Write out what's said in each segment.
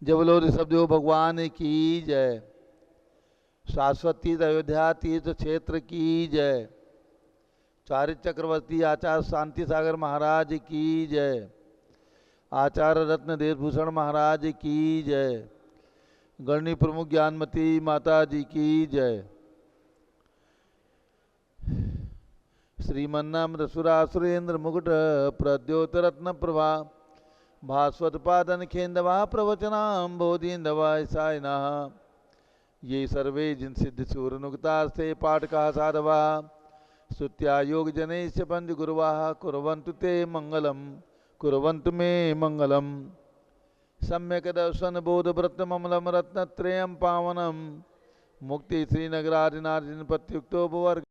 जब बोलो ऋषभदेव भगवान की जय। शाश्वत तीर्थ अयोध्या तीर्थ क्षेत्र की जय। चारित्र चक्रवर्ती आचार्य शांति सागर महाराज की जय। आचार्य रत्न देशभूषण महाराज की जय। गणनी प्रमुख ज्ञानमती माता जी की जय। श्रीमन्नामृत सुरासुरेंद्र मुकुट प्रद्योत रत्न प्रभा भास्वत पादन खेन्दवा प्रवचनाम बोधिन्दवा सायना ये सर्वे जिन सिद्ध सूरनुक्तास्ते पाठका साधवा स्तुत्या योग जनैश्च पंच गुरुवाः कुर्वन्तु ते मंगलम कुर्वन्तु मे मंगलम। सम्यक दर्शन बोध व्रत ममलम रत्नत्रयं पावनम मुक्ति श्रीनगरादिनार्जिन प्रत्युक्तो वर्ग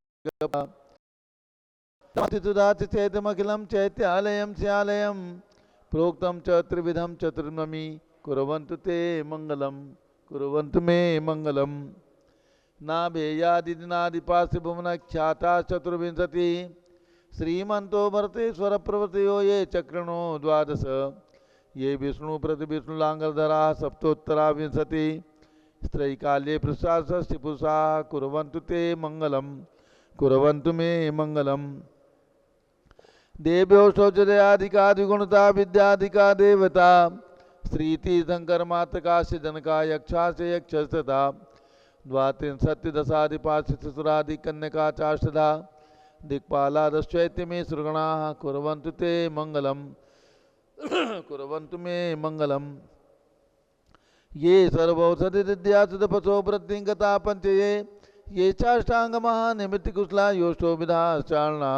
तुदाच चैतमखिलं चैत्यालयं स्यालयं प्रोक्तं च त्रिविधं चतुर्नमी कुर्वन्तु ते मंगलम कुर्वन्तु मे मंगलम। नाभेयादिनादिपार्श्वभुवनख्याता चतुर्विंशति श्रीमन्तो भरतेश्वर प्रवृत्तयो ये चक्रणो द्वादश ये विष्णु प्रतिविष्णुलांगधरा सप्तोत्तरा विंशति स्त्रैकाल्ये पृष्ठाष्टि पुरुषा कुर्वन्तु ते मंगलम कुर्वन्तु मे मंगलम। देव्यो शौचर्याधिकादिगुणता विद्याधिका देवता श्रीतीर्थंकर मातृकाश्च जनका यक्षाश्च यक्षस्तथा द्वात्रिंशत्तिदशादिपार्श्वसुरादिकन्यका चाष्टधा दिक्पालादश्चैत्य मे सुरगणाः कुर्वन्तु ते मंगलम कुर्वन्तु मे मंगलम। ये सर्वौषधिद्यासुदपसो वृद्धिं गता पंचये ये चाष्टांगमः निमित्तकुशला योष्टो विधाश्चारणा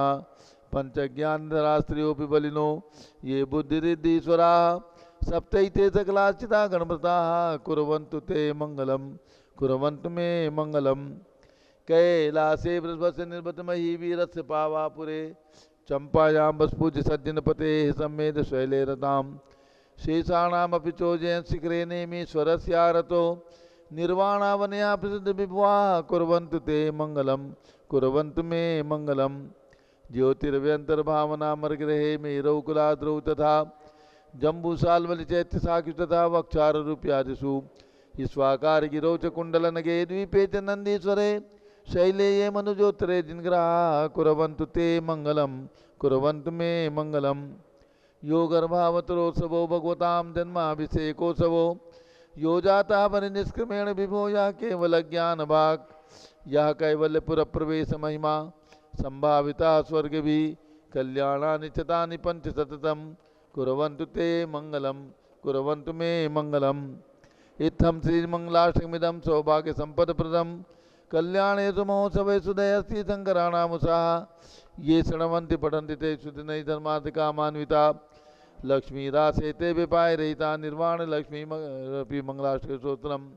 पंचज्ञानधरा स्त्रियोऽपि बलिनो ये बुद्धिरिद्धीश्वराः सप्तैते सकलाश्चिता गणप्रताः कुर्वन्तु ते मंगलम कुर्वन्तु मे मंगलम। कैलासे वृषभस्य निर्वतमहि वीरस्य पावापुरे चंपायां वस्पूज्य सज्जनपते सम्मेद शैले रतां शेषाणामपि चोजयन् शिखरे नेमीश्वरस्यारतो निर्वाणावनया प्रसिद्ध विभुवाः कुर्वन्तु ते मंगलम कुर्वन्तु मे मंगलम। ज्योतिरव्यंतर्भावना मर्गृहे मेरौकुलाद्रौ तथा जम्बूसाल्वलिचैत्यशाखि तथा वक्षाररूप्यादिषु स्वाकार गिरौ च कुण्डलनगे द्वीपे च नन्दीश्वरे शैले ये मनुजोत्तरे जिनग्रहाः कुर्वन्तु ते मंगलम कुर्वन्तु मे मंगलम। यो गर्भावतरोत्सवो भगवतां जन्माभिषेकोत्सवो यो जाता परिनिष्क्रमेण विभो यः केवलज्ञानभाक् यः कैवल्यपुरप्रवेश महिमा संभाविता स्वर्गभिः कल्याणानि चतानि पंच सततं कुर्वन्तु ते मंगलम कुर्वन्तु मे मंगलम। इत्थं श्रीमंगलाष्टकमिदं सौभाग्यसम्पदप्रदं कल्याणेषु महोत्सवेषु दयस्ति शङ्कराणामुषाः ये शृण्वन्ति पठन्ति ते शुद्धिनैः धर्मार्थकामान्विता लक्ष्मीरासे ते विपाय रहिता निर्वाण लक्ष्मी मंगलाष्टक स्तोत्रम।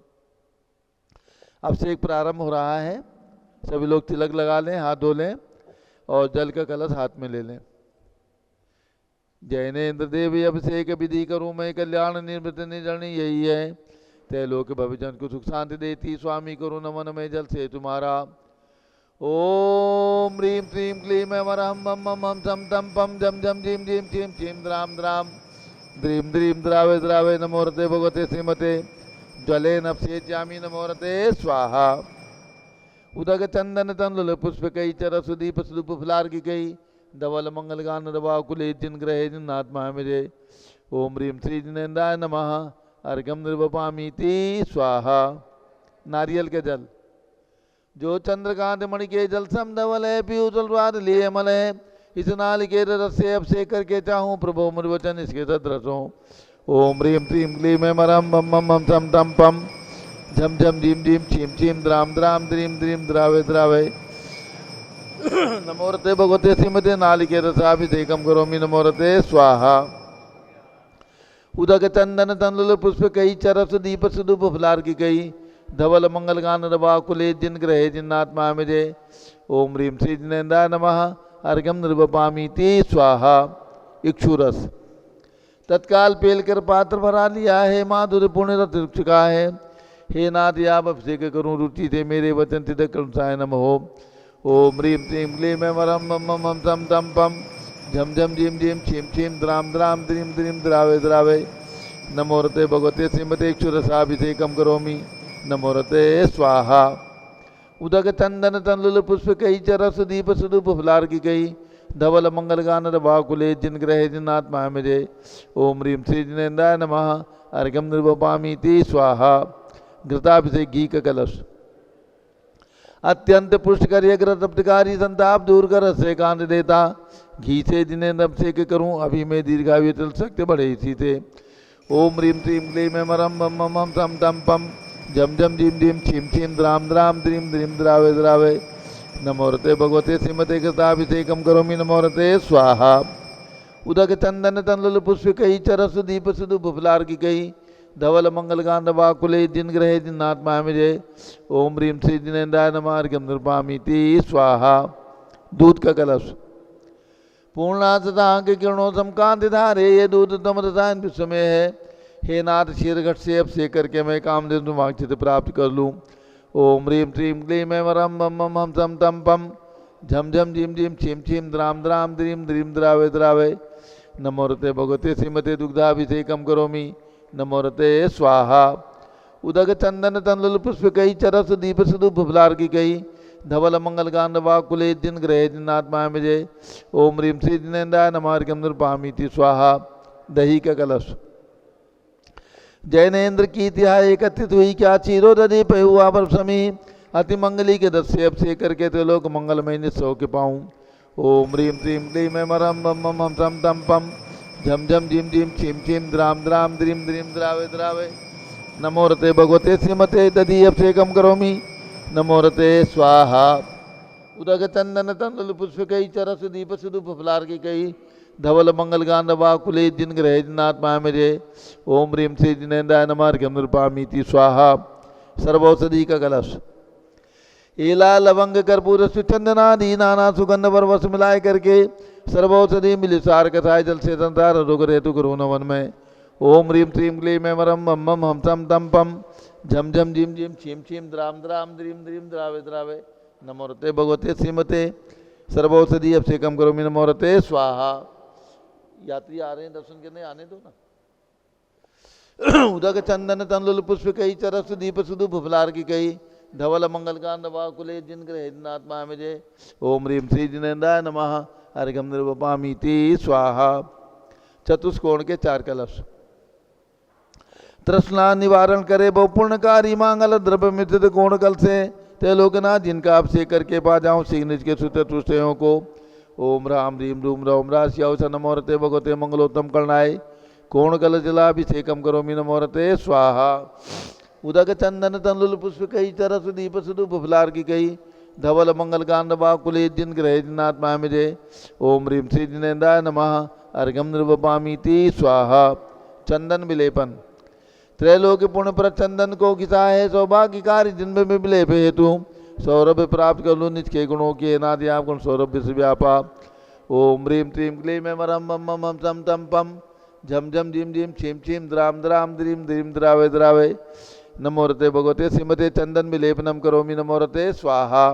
अब से एक प्रारंभ हो रहा है। सभी लोग तिलक लगा लें, हाथ धो लें और जल का कलश हाथ में ले लें। जैनेन्द्र देवी अभिषेक विधि करूँ मैं कल्याण निर्वृत निर्जनी यही है तैलोक भविजन को सुख शांति देती स्वामी करो नमन में जल से तुम्हारा। ओम ह्रीं श्रीं क्लीं वरहं मम मम हम सम तम पम जम जम जीम जीम चीम चीम द्राम द्राम द्रीं द्रीं द्रावे द्रावे नमोरते भगवते श्रीमते ज्वले नप्से ज्यामी नमोरते स्वाहा। उदक चंदन तंडुल पुष्प कई चर सुदीप सुदूप फुलार की कई धवल मंगल गान दबा कुले जिन ग्रहे जिन आत्मा मेरे। ओम ह्रीं श्री जिनेन्द्राय नमः अर्घ्यम निर्वपामीति स्वाहा। नारियल के जल जो चंद्रकांत मणि के जल सम धवल है पीयूषल स्वाद लिए मल है इस नालिके रस से अभिषेक करके चाहूँ प्रभो मुर्वचन इसके सदरसों। ओम ह्रीं श्रीं क्लीं मरम मम मम हम सम तम पम झम झम झीम झीम छीम छीम द्राम द्राम द्रीम द्रीम द्रावे द्रावे नमोरते भगवते श्रीमते नालिके रसाभिषेकम करोमि नमोरते स्वाहा। उदक चंदन तंडुल पुष्प कई चरस दीप सुदूप फुलार की कई धवल मंगल गान रवा कुले जिन ग्रहे जिन आत्मा मुझे। ओम ह्रीं श्री जिनेन्द्राय नमः अर्घ्यम निर्वपामीति स्वाहा। इक्षुरस तत्काल पेल कर पात्र भरा लिया है माधुर्य पुण्य रत चुका है। हे नाथ आप अभिषेक करूँ रुचि थे मेरे वचन तिद करुणाय नमः। ओम ह्रीं श्रीं क्लीं वरम मम मम हम सम तम पम झम झम झीम झीम छीम छीम द्राम द्राम द्रीम द्रीम द्रावे द्रावे नमोरते भगवते श्रीमते क्षुरसाभिषेकम करोमि नमोरते स्वाहा। उदक चंदन तंलुल पुष्प कई चरस दीप सुदूप फुलार की कई धवल मंगल गान भाकुले जिन ग्रहे जिनात्मा मेरे ओम ह्रीम श्री जिनेन्द्राय नमः अर्घ्यम निर्वपामीति स्वाहा। घृताभिषेक घी का कलश अत्यंत पुष्टकर ग्रतप्तकारी संताप दूर कर से कांत देता घी से जिन्हें अभिषेक करूं अभी मैं दीर्घायु चल सकते बड़े इसी से। ओम ह्रीम श्रीम क्लीम मरम बम मम हम तम तम पम झम झम झीम झीम छीम छीम द्राम द्राम द्रीम द्रीम द्रावे द्रावे नमोरते भगवते श्रीमते कृताभिषेकम करोमि नमोरते स्वाहा। उदक चंदन तंलुल पुष्प कई चरस दीप सुदु फुफलार की कई धवल मंगल गांध वाकुले जिन ग्रहे जिन्नात्मा मुझे ओम ह्रीम श्री जिनेन्द्राय नमः अर्घ्यम निर्वपामीति स्वाहा। दूध का कलश पूर्णासता के किरणों समकांत धारे ये दूध तम रसायन विस्मय है। हे नाथ शीरघट से अब से करके मैं काम दे वांछित प्राप्त कर लूँ। ओम ह्रीम श्रीम क्लीम वरम बम मम हम सम तम पम झम झम झीम झीम छीम छीम द्राम द्राम द्रीम द्रीम द्रावे द्रावे नमोरते भगवते श्रीमते दुग्धाभिषेकम करोमि नमोरते स्वाहा। उदक चंदन तंलुल पुष्प कई चरस दीप सुदु फुफलार की कई धवल मंगल गांध वाकुले जिन ग्रहे जिन्नात्मा मुझे ओम ह्रीम श्री जिनेन्द्राय नमः अर्घ्यम निर्वपामीति स्वाहा। दही का कलश जैनेन्द्र की तिहाई एकत्रित हुई क्या चीरोदधि पे हुआ पर समी अति मंगली के दस से अब से करके त्रिलोक मंगलमय निस्सौ के पाऊँ। ओम ह्रीम श्रीम क्लीम मरम बम मम हम तम तम पम झम झम झीम झीम छीम छीम द्राम द्राम द्रीम द्रीम द्रावे द्रावे नमोरते भगवते श्रीमते दधि अभिषेकम करोमि नमोरते स्वाहा। उदक चंदन तंलुल पुष्प कई चरस दीप सुदु फुफलार की कई धवल मंगल गांध वाकुले जिन ग्रहे जिन्नात्मा मुझे ओम ह्रीम श्री जिनेन्द्राय नमः अर्घ्यम निर्वपामीति स्वाहा। सर्वौषधि का कलश एला लवंग कर्पूर सुचंदनादि नाना सुगंध परवश मिलाए करके सर्वौषधि मिली सार कथाय जल से संसार रोग रेतु करो नवन में। ओम ह्रीम श्रीम क्लीम वरम बम मम हम तम तम पम झम झम झीम झीम छीम छीम द्राम द्राम द्रीम द्रीम द्रावे द्रावे नमोरते भगवते श्रीमते सर्वौषधि अभिषेकम करोमि नमोरते स्वाहा। यात्री आ रहे हैं दर्शन करने आने दो ना। उदक चंदन तंलुल पुष्प कई चरस दीप सुदु फुफलार की कई धवल मंगल गांध वाकुले जिन ग्रहे जिन्नात्मा मुझे ओम ह्रीम श्री जिनेन्द्राय नमः अर्घ्यम निर्वपामीति स्वाहा। चतुष्कोण के चार कलश तृष्णा निवारण करे बहु पुण्यकारी मांगल द्रव्य मिश्रित कोण कल से ते लोकनाथ जिनका अभिषेक करके पा जाऊँ सिग्निज के सुत तुष्टयों को। ओम राम ह्रीम रूम रौम राशि अवसर नमोरते भगवते मंगलोत्तम करणाय कोण कल जलाभिषेकम करोमि नमोरते स्वाहा। उदक चंदन तंलुल पुष्प कई चरस दीप सुदु फुफलार की कई धवल मंगल गांध वाकुले जिन ग्रहे जिन्नात्मा मुझे ओम ह्रीम श्री जिनेन्द्राय नमः अर्घ्यम निर्वपामीति स्वाहा। चंदन विलेपन त्रैलोक पुण्य पर चंदन को घिसा है सौभाग्यकारी जिनमें में विलेप हेतु सौरभ प्राप्त कर लूँ निज के गुणों के नादि आप गुण सौरभ विश्व व्यापा। ओम ह्रीम श्रीम क्लीम वरम बम मम हम सम तम पम झम झम झीम झीम छीम छीम द्राम द्राम द्रीम द्रीम द्रावे द्रावे नमोरते भगवते श्रीमते चंदन विलेपनम करोमि नमोरते स्वाहा।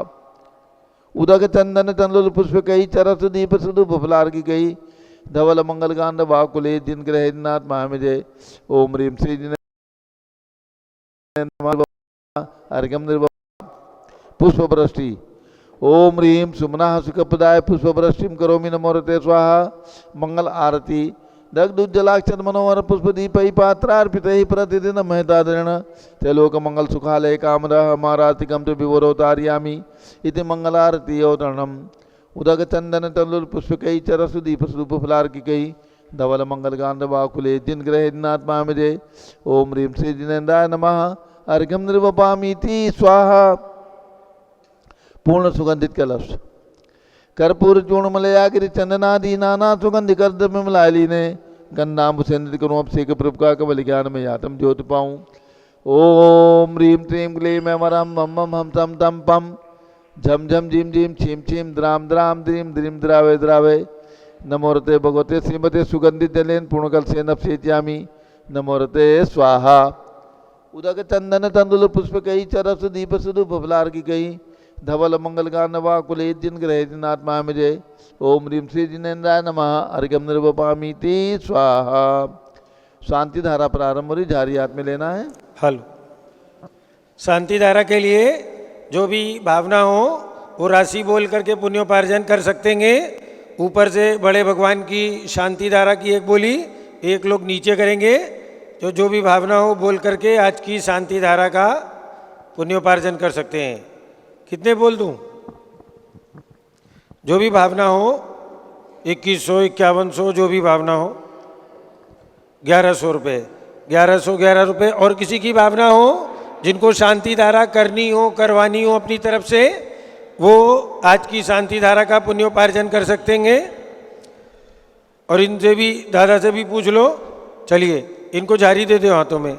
उदक चंदन तंलुल पुष्प कई चरस दीप सुदु फुफलार की कई धवल मंगल गांध वाकुले जिन ग्रहे जिन्नात्मा मुझे ओम ह्रीम श्री जिनेन्द्राय अर्घ्यम निर्वपामीति पुष्प वृष्टि ओम ह्रीम सुमना सुखप्रदाय पुष्प वृष्टिम करोमि नमोरते स्वाहा। मंगल आरती दग्धुज्जलाक्षर मनोहर पुष्प दीपै पात्रार्पितैः प्रतिदिन महतादृण त्रैलोक मंगल सुखालय कामरः मारातिकं तु विवरोतार्यामि इति मंगलारती अवतरणम्। उदक चंदन तंलुल पुष्प कई चरस दीप सुदु फुलार की कई धवल मंगल गांध वाकुले जिन ग्रहे जिन्नात्मा मुझे ओम ह्रीम श्री जिनेन्द्राय नमः अर्घ्यम निर्वपामीति स्वाहा। पूर्ण सुगंधित कलश कर्पूर चूर्ण मलयागिरि चंदनादि नाना सुगंधि कर्द में मिलायली ने गंधाम्ब सेंद्रित करूँ अभिषेक प्रभु का कवल ज्ञान में यातम ज्योति पाऊँ। ओम ह्रीम क्लीम क्लीम वरम बम मम हम तम तम पम झम झम झीम झीम छीम छीम द्राम द्राम द्रीम द्रीम द्रावे द्रावे नमोरते भगवते श्रीमते सुगंधित जलेन पूर्णकल से नपसेत्यामि नमोरते स्वाहा। उदक चंदन तंदुल पुष्प कई चरस दीप सुदु फुफलार की कई धवल मंगल गान वाकुले जिन ग्रहे जिनात्मा मुझे ओम ह्रीम श्री जिनेन्द्राय नमः अर्घ्यम निर्वपामीति स्वाहा। शांति धारा प्रारंभ हो रही, झारी हाथ में लेना है। हेलो। शांति धारा के लिए जो भी भावना हो वो राशि बोल करके पुण्योपार्जन कर सकते हैं। ऊपर से बड़े भगवान की शांति धारा की एक बोली, एक लोग नीचे करेंगे। जो भी भावना हो बोल करके आज की शांति धारा का पुण्योपार्जन कर सकते हैं। कितने बोल दूं? जो भी भावना हो, 2100, 5100, जो भी भावना हो, 1100 रुपये, 1111 रुपये। और किसी की भावना हो जिनको शांति धारा करनी हो, करवानी हो अपनी तरफ से, वो आज की शांति धारा का पुण्योपार्जन कर सकते हैं। और इनसे भी, दादा से भी पूछ लो। चलिए इनको झारी दे दो हाथों में।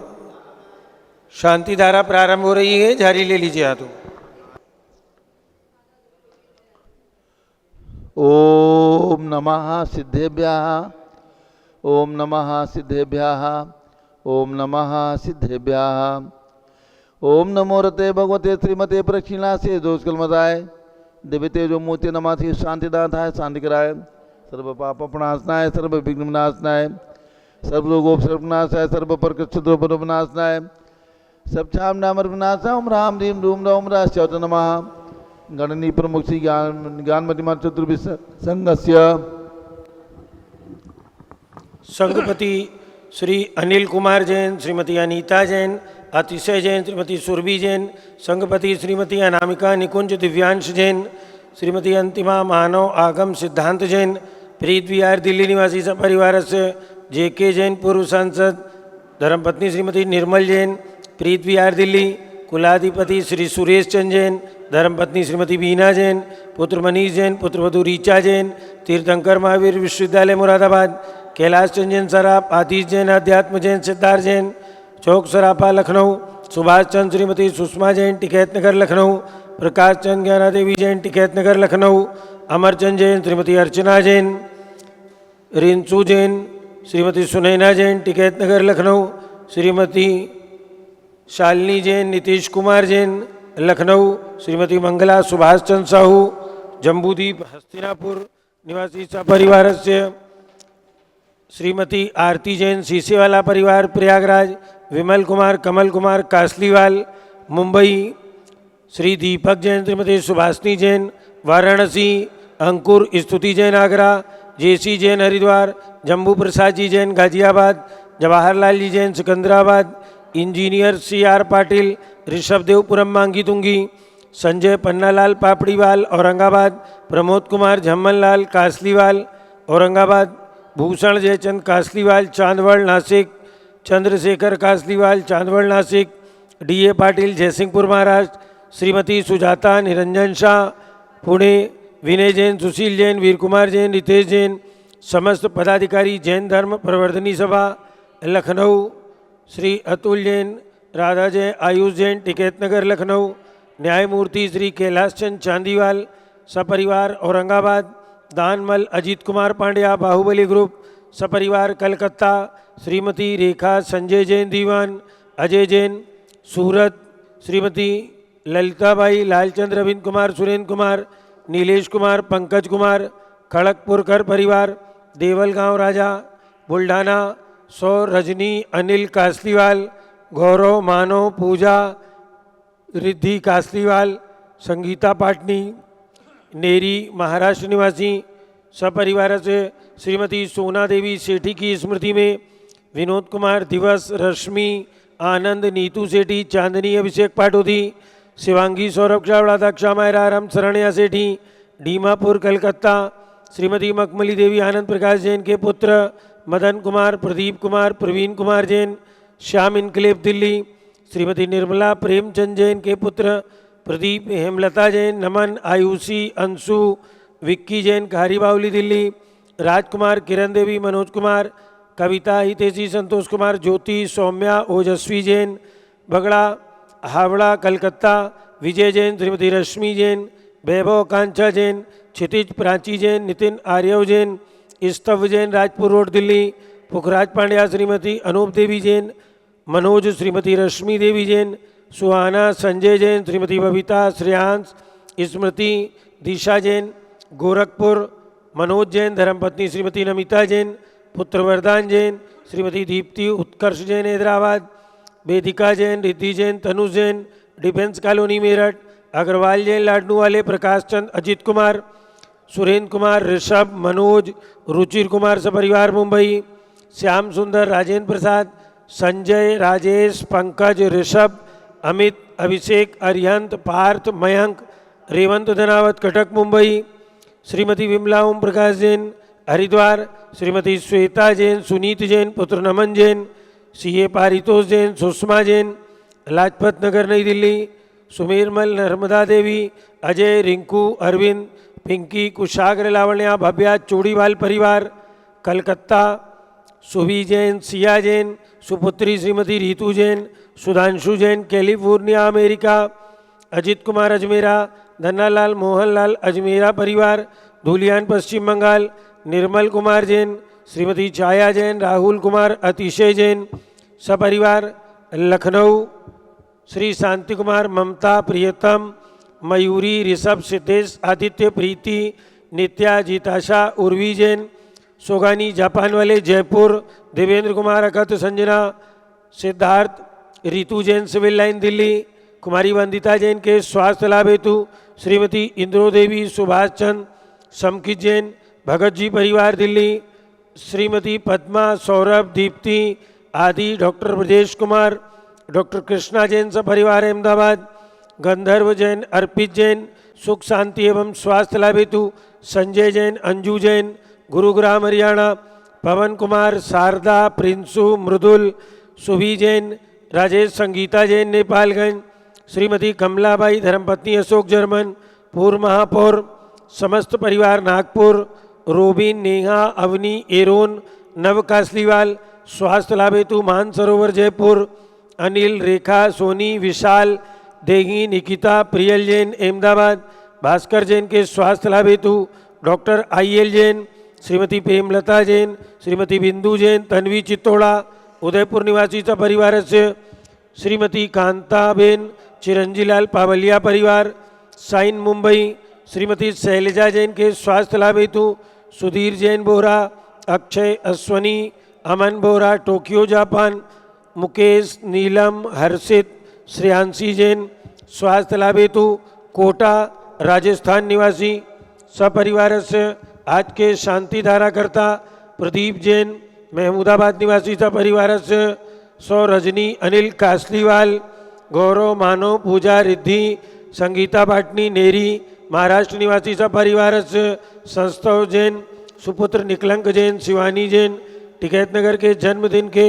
शांति धारा प्रारंभ हो रही है, झारी ले लीजिए हाथों। ओम नमः सिद्धेभ्यः, ओम नमः सिद्धेभ्यः, ओम नमः सिद्धेभ्यः। ओम नमो रते भगवते श्रीमते प्रक्षिणा से दोषकलमदाय देवते जो मूर्ति नमाथि शांतिदाताय शांति कराय, सर्व पाप प्रणाशनाय, सर्व विघ्न विनाशनाय, सर्व रोगोपसर्पनाशाय, सर्व प्रकृष्टद्रोपनाशनाय, सब छाम नामर विनाशाय। ओम राम रीम रूम रौम राश्चौत नमः। गणनी प्रमुख श्री ज्ञानमति मां चतुर्विश संघस्य संघपति श्री अनिल कुमार जैन, श्रीमती अनीता जैन, अतिशय जैन, श्रीमती सुरभि जैन, संघपति श्रीमती अनामिका निकुंज दिव्यांश जैन, श्रीमती अंतिमा मानव आगम सिद्धांत जैन, प्रीत विहार दिल्ली निवासी सपरिवार से जेके जैन, पूर्व सांसद, धर्मपत्नी श्रीमती निर्मल जैन, प्रीत विहार दिल्ली, कुलाधिपति श्री सुरेश चंद जैन, धर्मपत्नी श्रीमती बीना जैन, पुत्र मनीष जैन, पुत्रवधू रीचा जैन, तीर्थंकर महावीर विश्वविद्यालय मुरादाबाद, कैलाश चंद जैन सराफ, आतिश जैन, अध्यात्म जैन, सिद्धार्थ जैन, चौक सराफा लखनऊ, सुभाष चंद श्रीमती सुषमा जैन, टिकैत नगर लखनऊ, प्रकाश चंद ज्ञाना देवी जैन, टिकैत नगर लखनऊ, अमरचंद जैन, श्रीमती अर्चना जैन, रिंसू जैन, श्रीमती सुनैना जैन, टिकैत नगर लखनऊ, श्रीमती शालिनी जैन, नीतीश कुमार जैन, लखनऊ, श्रीमती मंगला सुभाष चंद साहू, जम्बूदीप हस्तिनापुर निवासी सपरिवार से, श्रीमती आरती जैन, सीसेवाला परिवार प्रयागराज, विमल कुमार कमल कुमार कासलीवाल मुंबई, श्री दीपक जैन, श्रीमती सुभाषनी जैन वाराणसी, अंकुर स्तुति जैन आगरा, जेसी जैन हरिद्वार, जम्बू प्रसाद जी जैन गाजियाबाद, जवाहरलाल जी जैन सिकंदराबाद, इंजीनियर CR पाटिल ऋषभदेवपुरम मांगी तुंगी, संजय पन्नालाल पापड़ीवाल औरंगाबाद, प्रमोद कुमार झम्मनलाल कासलीवाल औरंगाबाद, भूषण जयचंद कासलीवाल चांदवड़ नासिक, चंद्रशेखर कासलीवाल चांदवड़ नासिक, DA पाटिल जयसिंहपुर महाराष्ट्र, श्रीमती सुजाता निरंजन शाह पुणे, विनय जैन, सुशील जैन, वीर कुमार जैन, रितेश जैन, समस्त पदाधिकारी जैन धर्म प्रवर्धनी सभा लखनऊ, श्री अतुल जैन, राधा जैन, आयुष जैन, टिकैत नगर लखनऊ, न्यायमूर्ति श्री कैलाश चंद चांदीवाल सपरिवार औरंगाबाद, दानमल अजीत कुमार पांड्या बाहुबली ग्रुप सपरिवार कलकत्ता, श्रीमती रेखा संजय जैन दीवान, अजय जैन सूरत, श्रीमती ललिताबाई लालचंद्र रविंद्र कुमार, सुरेंद्र कुमार, नीलेश कुमार, पंकज कुमार, खड़गपुरकर परिवार, देवलगांव राजा बुल्ढाना, सौ रजनी अनिल कासलीवाल, गौरव मानव पूजा रिद्धि कासलीवाल, संगीता पाटनी नेरी महाराष्ट्र निवासी सपरिवार से, श्रीमती सोना देवी सेठी की स्मृति में विनोद कुमार दिवस, रश्मि आनंद, नीतू सेठी, चांदनी अभिषेक पाटोदी, शिवांगी सौरभ चावड़ा, दक्षा मायरा राम शरणया सेठी डीमापुर कलकत्ता, श्रीमती मखमली देवी आनंद प्रकाश जैन के पुत्र मदन कुमार, प्रदीप कुमार, प्रवीण कुमार जैन श्याम इनकलेब दिल्ली, श्रीमती निर्मला प्रेमचंद जैन के पुत्र प्रदीप हेमलता जैन, नमन आयुषी अंशु विक्की जैन खारी बावली दिल्ली, राजकुमार किरण देवी, मनोज कुमार, कविता हितेशी, संतोष कुमार, ज्योति सौम्या ओजस्वी जैन बगड़ा हावड़ा कलकत्ता, विजय जैन, श्रीमती रश्मि जैन, वैभव कांचा जैन, क्षितिज प्राची जैन, नितिन आर्यव जैन, स्तव जैन राजपुर रोड दिल्ली, पुखराज पांड्या, श्रीमती अनूप देवी जैन, मनोज श्रीमती रश्मि देवी जैन, सुहाना संजय जैन, श्रीमती बबीता श्रेयांश, स्मृति दिशा जैन गोरखपुर, मनोज जैन, धर्मपत्नी श्रीमती नमिता जैन, पुत्र वरदान जैन, श्रीमती दीप्ति उत्कर्ष जैन हैदराबाद, वेदिका जैन, रिद्धि जैन, तनुज जैन डिफेंस कॉलोनी मेरठ, अग्रवाल जैन लाडनू वाले, प्रकाश चंद, अजित कुमार, सुरेंद्र कुमार, ऋषभ, मनोज, रुचिर कुमार सपरिवार मुंबई, श्याम सुंदर, राजेंद्र प्रसाद, संजय, राजेश, पंकज, ऋषभ, अमित, अभिषेक, अरिहंत, पार्थ, मयंक, रेवंत धनावत कटक मुंबई, श्रीमती विमला ओम प्रकाश जैन हरिद्वार, श्रीमती श्वेता जैन, सुनीत जैन, पुत्र नमन जैन, सीए पारितोष जैन, सुषमा जैन लाजपत नगर नई दिल्ली, सुमेरमल, नर्मदा देवी, अजय, रिंकू, अरविंद, पिंकी, कुशाग्र, लावण्या, भव्या, चूड़ीवाल परिवार कलकत्ता, सुभी जैन, सिया जैन, सुपुत्री श्रीमती रीतू जैन, सुधांशु जैन कैलिफोर्निया अमेरिका, अजित कुमार अजमेरा, धन्नालाल, मोहनलाल अजमेरा परिवार धूलियान पश्चिम बंगाल, निर्मल कुमार जैन, श्रीमती छाया जैन, राहुल कुमार, अतिशय जैन सपरिवार लखनऊ, श्री शांति कुमार, ममता, प्रियतम, मयूरी, ऋषभ, सिद्धेश, आदित्य, प्रीति, नित्या, जीताशा, उर्वी जैन, सोगानी जापान वाले जयपुर, देवेंद्र कुमार, अकत, संजना, सिद्धार्थ, रितु जैन सिविल लाइन दिल्ली, कुमारी वंदिता जैन के स्वास्थ्य लाभ हेतु श्रीमती इंद्रो देवी, सुभाष चंद, समकित जैन, भगत जी परिवार दिल्ली, श्रीमती पद्मा, सौरभ, दीप्ति आदि, डॉक्टर ब्रजेश कुमार, डॉक्टर कृष्णा जैन सपरिवार अहमदाबाद, गंधर्व जैन, अर्पित जैन, सुख शांति एवं स्वास्थ्य लाभ हेतु संजय जैन, अंजू जैन, गुरुग्राम हरियाणा, पवन कुमार, शारदा, प्रिंसु, मृदुल, सुभी जैन, राजेश, संगीता जैन नेपालगंज, श्रीमती कमलाबाई, धर्मपत्नी अशोक जर्मन, पूर्व महापौर, समस्त परिवार नागपुर, रोबिन, नेहा, अवनी, एरोन, नव कासलीवाल, स्वास्थ्य लाभ हेतु मानसरोवर जयपुर, अनिल, रेखा, सोनी, विशाल, देगी, निकिता, प्रियल जैन अहमदाबाद, भास्कर जैन के स्वास्थ्य लाभ हेतु डॉक्टर IL जैन, श्रीमती प्रेमलता जैन, श्रीमती बिंदु जैन, तन्वी चित्तोड़ा, उदयपुर निवासी परिवार से श्रीमती कांताबेन, चिरंजीलाल पावलिया परिवार, साइन मुंबई, श्रीमती शैलजा जैन के स्वास्थ्य लाभ हेतु सुधीर जैन बोरा, अक्षय, अश्वनी, अमन बोरा, टोक्यो जापान, मुकेश, नीलम, हर्षित, श्रेयांशी जैन स्वास्थ्य लाभ हेतु कोटा राजस्थान निवासी सपरिवार से आज के शांति धारा करता प्रदीप जैन, महमूदाबाद निवासी सपरिवार से सौ, रजनी, अनिल कासलीवाल, गौरव, मानव, पूजा, रिद्धि, संगीता पाटनी, नेरी, महाराष्ट्र निवासी सपरिवार से संस्तव जैन, सुपुत्र निकलंक जैन, शिवानी जैन, टिकैत नगर के जन्मदिन के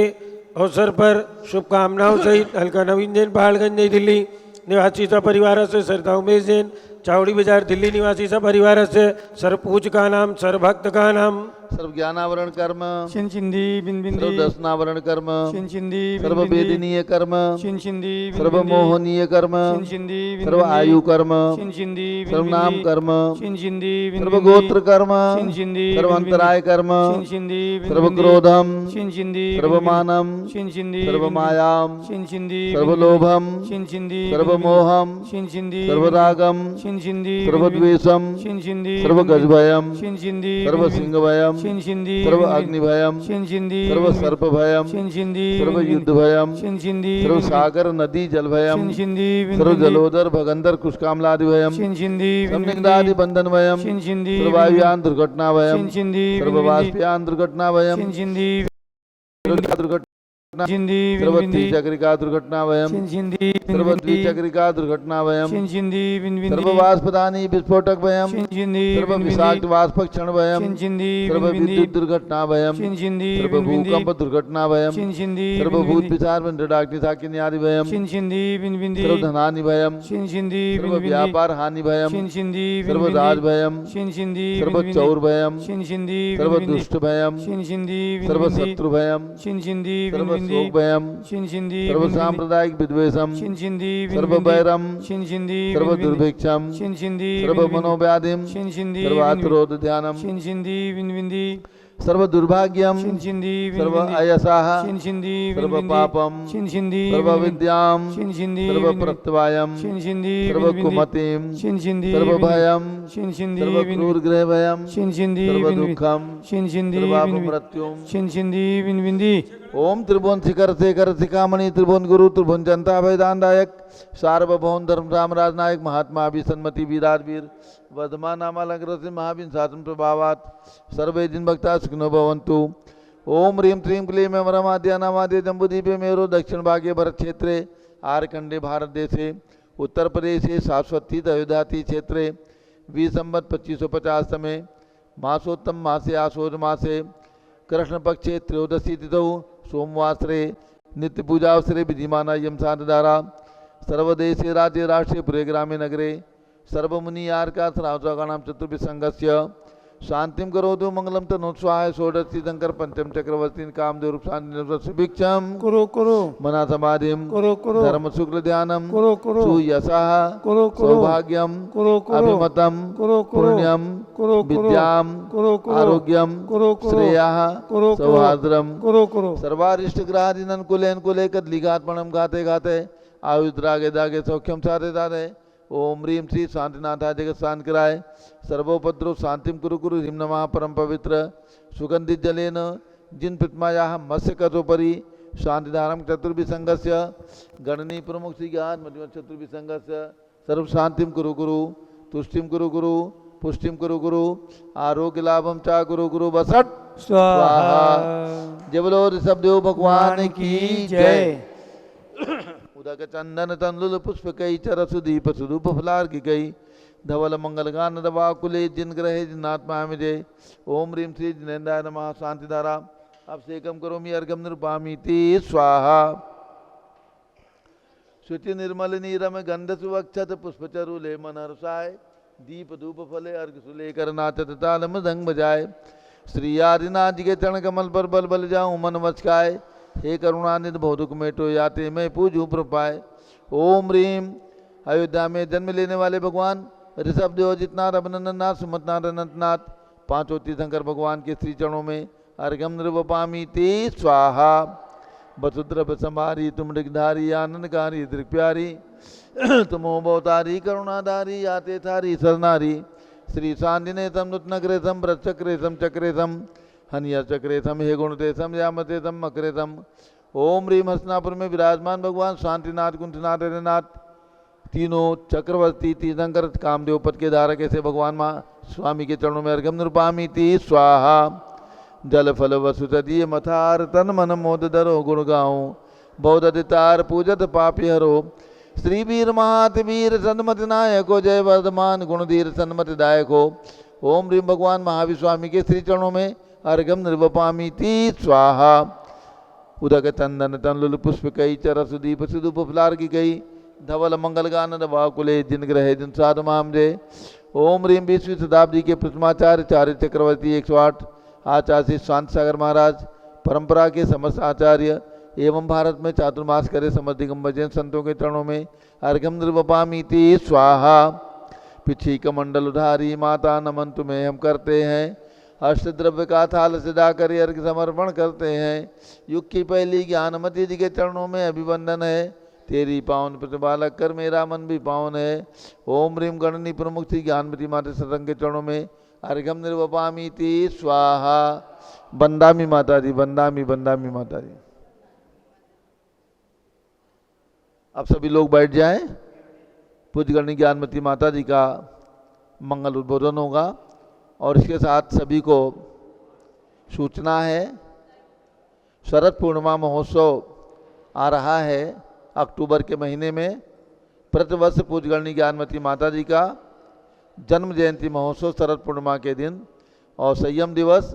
अवसर पर शुभकामनाओं सहित हल्का नवीन जैन, पहाड़गंज नई दिल्ली निवासी सपरिवार से सरिता उमेश जैन, चावड़ी बाजार दिल्ली निवासी सपरिवार से सर्वपूज का नाम, सर्वभक्त का नाम, सर्व ज्ञानावरण कर्म, शिंदी बिंबिंदी, सर्व दर्शनावरण कर्म, शिंदी सर्व वेदनीय कर्म, शिंदी सर्व मोहनीय कर्म, शिंदी सर्व आयु कर्म, शिंदी सर्व नाम कर्म, शिंदी सर्व गोत्र कर्म, शिंदी सर्व अंतराय कर्म, शिंदी सर्व क्रोधम, शिंदी सर्व मानम, शिंदी सर्व मायाम, शिंदी सर्व लोभम, शिंदी सर्व मोहम, शिंदी सर्व रागम, शिंदी सर्व द्वेषम, शिंदी सर्व गजभयम, शिंदी सर्व सिंहभयम, शिंदी सर्व अग्निभयम, शिंदी सर्व सर्पभयम, शिंदी सर्व युद्धभयम, शिंदी सर्व सागर नदी जलभयम, शिंदी सर्व जलोदर भगंदर कुष्कामलादिभयम, शिंदी संनिग्धादि बंधनभयम, शिंदी सर्व वायुयान दुर्घटनाभयम, शिंदी सर्व वाष्पयान दुर्घटनाभयम, शिंदी सर्व दुर्घटना, शिंदी सर्व त्रिचक्रिका दुर्घटनाभयम, शिंदी सर्व द्विचक्रिका दुर्घटनाभयम, शिंदी सर्व वाष्पदानी विस्फोटक भयम, शिंदी सर्व विषाक्त वाष्प क्षण भयम, शिंदी सर्व विद्युत दुर्घटना भयम, शिंदी सर्व भूकंप दुर्घटना भयम, शिंदी सर्व भूत विचार डाक्नि साकिनी आदि भयम, शिंदी सर्व धनानि भयम, शिंदी सर्व व्यापार हानि भयम, शिंदी सर्व राज भयम, शिंदी सर्व चौर भयम, शिंदी सर्व दुष्ट भयम, शिंदी सर्व शत्रु भयम, शिंदी सर्व शोक भयम, शिंदी सर्व सांप्रदायिक विद्वेषम, शिंदी सर्व वैरम, शिंदी सर्व दुर्भिक्षम, शिंदी सर्व मनोव्याधिम, शिंदी सर्व आत्रोध ध्यानम, शिंदी सर्व दुर्भाग्यम छिन छिंदी सर्व विनविंदी अयसाः छिन छिंदी सर्व विनविंदी पापम छिन छिंदी सर्व विद्याम छिन छिंदी सर्व प्रत्यवायम छिन छिंदी सर्व कुमतिम छिन छिंदी सर्व भयम छिन छिंदी सर्व क्रूर ग्रह भयम छिन छिंदी सर्व दुखम छिन छिंदी सर्व मृत्युम छिन छिंदी विनविंदी ओम त्रिभुवन शिखर शेखर शिखामणि त्रिभुवन गुरु त्रिभुवन जनता भयदानदायक सार्वभौम धर्म रामराज नायक महात्मा अभिसन्मति वीराज वीर वर्धमान नामालंकृत महावीर शासन प्रभावात सर्वे दिन भक्ता सुखिनो भवन्तु। ओम ह्रीं श्रीं क्लीं वरमाद्या नामाद्य जम्बूदीपे मेरो दक्षिण भागे भरत क्षेत्रे आरखंडे भारत देशे उत्तर प्रदेशे शाश्वती अयोध्याति क्षेत्रे विसंवत 2550 समय मासोत्तम मासे आशोज मासे कृष्ण पक्षे त्रयोदशी तिथौ सोमवासरे नित्य पूजावसरे विधिमाना यम साधधारा सर्वदेशे राज्य राष्ट्रे पुरे ग्रामे नगरे सर्वमुनि आर्का श्रावकाणां चतुर्भि संघस्य शांतिम करोतु मंगलम तनोत्स्वाय षोडशी शंकर पंचम चक्रवर्ती कामदेव रूप शांति भिक्षम करो करो मना समाधिम करो करो धर्म शुक्ल ध्यानम करो करो सुयशः करो करो सौभाग्यम करो करो अभिमतम करो करो पुण्यम करो विद्याम करो करो आरोग्यम करो करो श्रेयः करो सौहार्द्रम करो करो सर्वारिष्ट ग्रहादीन कुलेन कुले कदलिघात्मणम गाते गाते आयुद्रागे दागे सौख्यम साधे साधे ओम ह्रीं श्री शांतिनाथा जगत शांत कराय सर्वोपद्रव शांतिम कुरु कुरु ह्रीं नमः परम पवित्र सुगंधित जलेन जिन प्रतिमायाः मत्स्य कथोपरि शांतिधारम चतुर्भि संघस्य गणनी प्रमुख श्री ज्ञान मध्यम चतुर्भि संघस्य सर्व शांतिम कुरु कुरु तुष्टिम कुरु कुरु पुष्टिम कुरु कुरु आरोग्य लाभम चा कुरु कुरु बसट स्वाहा जय बोलो ऋषभदेव भगवान की जय। उदक चंदन तंदुल पुष्प कई चर सुदीप सुदूप फलार की गई धवल मंगल गान दवाकुले जिन ग्रहे जिनात्मा मिजे ओम ह्रीं श्री जिनेन्द्राय नमः शांतिधारा अभिषेकम करोमि अर्घम निरूपामि ते स्वाहा शुचि निर्मल नीरम गंध सुवक्षत पुष्पचरुले मनहर्षाय दीप धूप फले अर्घ सुलेकर नाचत ताल मृदंग बजाए श्री आदिनाथ जी के चरण कमल पर बल बल जाऊं मन वचकाय हे करुणानिधि बहुदुख मेटो याते मैं पूजू प्रपाय ओम ह्रीं अयोध्या में जन्म लेने वाले भगवान ऋषभदेव जितनाथ अभिनंदननाथ सुमतनाथ अनंतनाथ पांचों तीर्थंकर भगवान के श्री चरणों में अर्घम नृपामि ते स्वाहा वसुद्रभ संभारी तुम ऋगधारी आनंदकारी दृक्प्यारी तुमो बहुतारी करुणाधारी आते थारी सरनारी श्री शांतिने तम नूतनग्रेसम व्रतचक्रेसम चक्रेसम हनिया चक्रेसम हे गुणतेसम यामतेसम मकरेसम ओम ह्रीं हसनापुर में विराजमान भगवान शांतिनाथ कुंठनाथ हरिनाथ तीनों चक्रवर्ती तीर्थंकर कामदेव पद के धारक ऐसे भगवान माँ स्वामी के चरणों में अर्घम नृपामि ते स्वाहा जल फल वसु तदीय मथार तन मन मोद धरो गुण गाऊं बौद्ध अधितार पूजत पापी हरो श्री वीर महात वीर सन्मति नायको जय वर्धमान गुणधीर सन्मति दायको ओम ह्रीं भगवान महावीर स्वामी के श्री चरणों में अर्घम नृपामि ते स्वाहा उदक चंदन तनलुल पुष्प कई चर सुदीप सुदूप फलार की गई धवल मंगल गान वाकुले जिन ग्रहे जिन साधु मामजे ओम ह्रीं 20वीं शताब्दी के प्रथमाचार्य चार्य चक्रवर्ती 108 आचार्य श्री शांत सागर महाराज परंपरा के समस्त आचार्य एवं भारत में चातुर्मास करे समस्त दिगंबर जैन संतों के चरणों में अर्घम नृपामि ते स्वाहा पिछी कमंडल उधारी माता नमन तुम्हें हम करते हैं अष्टद्रव्य का थाल सजा कर अर्घ समर्पण करते हैं युग की पहली ज्ञानमती जी के चरणों में अभिवंदन है तेरी पावन प्रतिपालक कर मेरा मन भी पावन है ओम ह्रीं गणनी प्रमुख श्री ज्ञानमती माता सत्संग के चरणों में अर्घम नृपामि ते स्वाहा बंदामी माता दी बंदामी माता दी। अब सभी लोग बैठ जाएं। पूज्य गणनी ज्ञानमती माता जी का मंगल उद्बोधन होगा और इसके साथ सभी को सूचना है शरद पूर्णिमा महोत्सव आ रहा है अक्टूबर के महीने में। प्रतिवर्ष पूज्य गणनी ज्ञानमती माता जी का जन्म जयंती महोत्सव शरद पूर्णिमा के दिन और संयम दिवस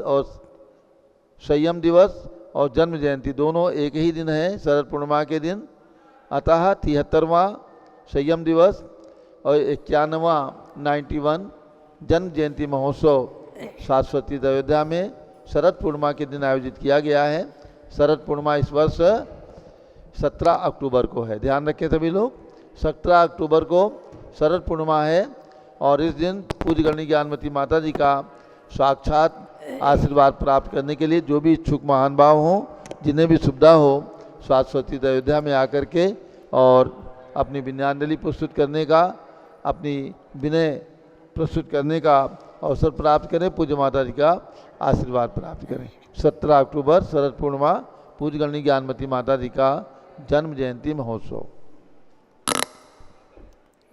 और जन्म जयंती दोनों एक ही दिन है शरद पूर्णिमा के दिन। अतः 73वां संयम दिवस और 91वां 91 जन्म जयंती महोत्सव शाश्वती अयोध्या में शरद पूर्णिमा के दिन आयोजित किया गया है। शरद पूर्णिमा इस वर्ष 17 अक्टूबर को है, ध्यान रखें सभी लोग। 17 अक्टूबर को शरद पूर्णिमा है और इस दिन पूज्य गणनी ज्ञानमती माता जी का साक्षात आशीर्वाद प्राप्त करने के लिए जो भी इच्छुक महान भाव हों, जिन्हें भी सुविधा हो, शाश्वती अयोध्या में आकर के और अपनी विनयाञ्जलि प्रस्तुत करने का, अपनी विनय प्रस्तुत करने का अवसर प्राप्त करें, पूज्य माता जी का आशीर्वाद प्राप्त करें। 17 अक्टूबर शरद पूर्णिमा, पूज्य गणनी ज्ञानमती माता जी का जन्म जयंती महोत्सव।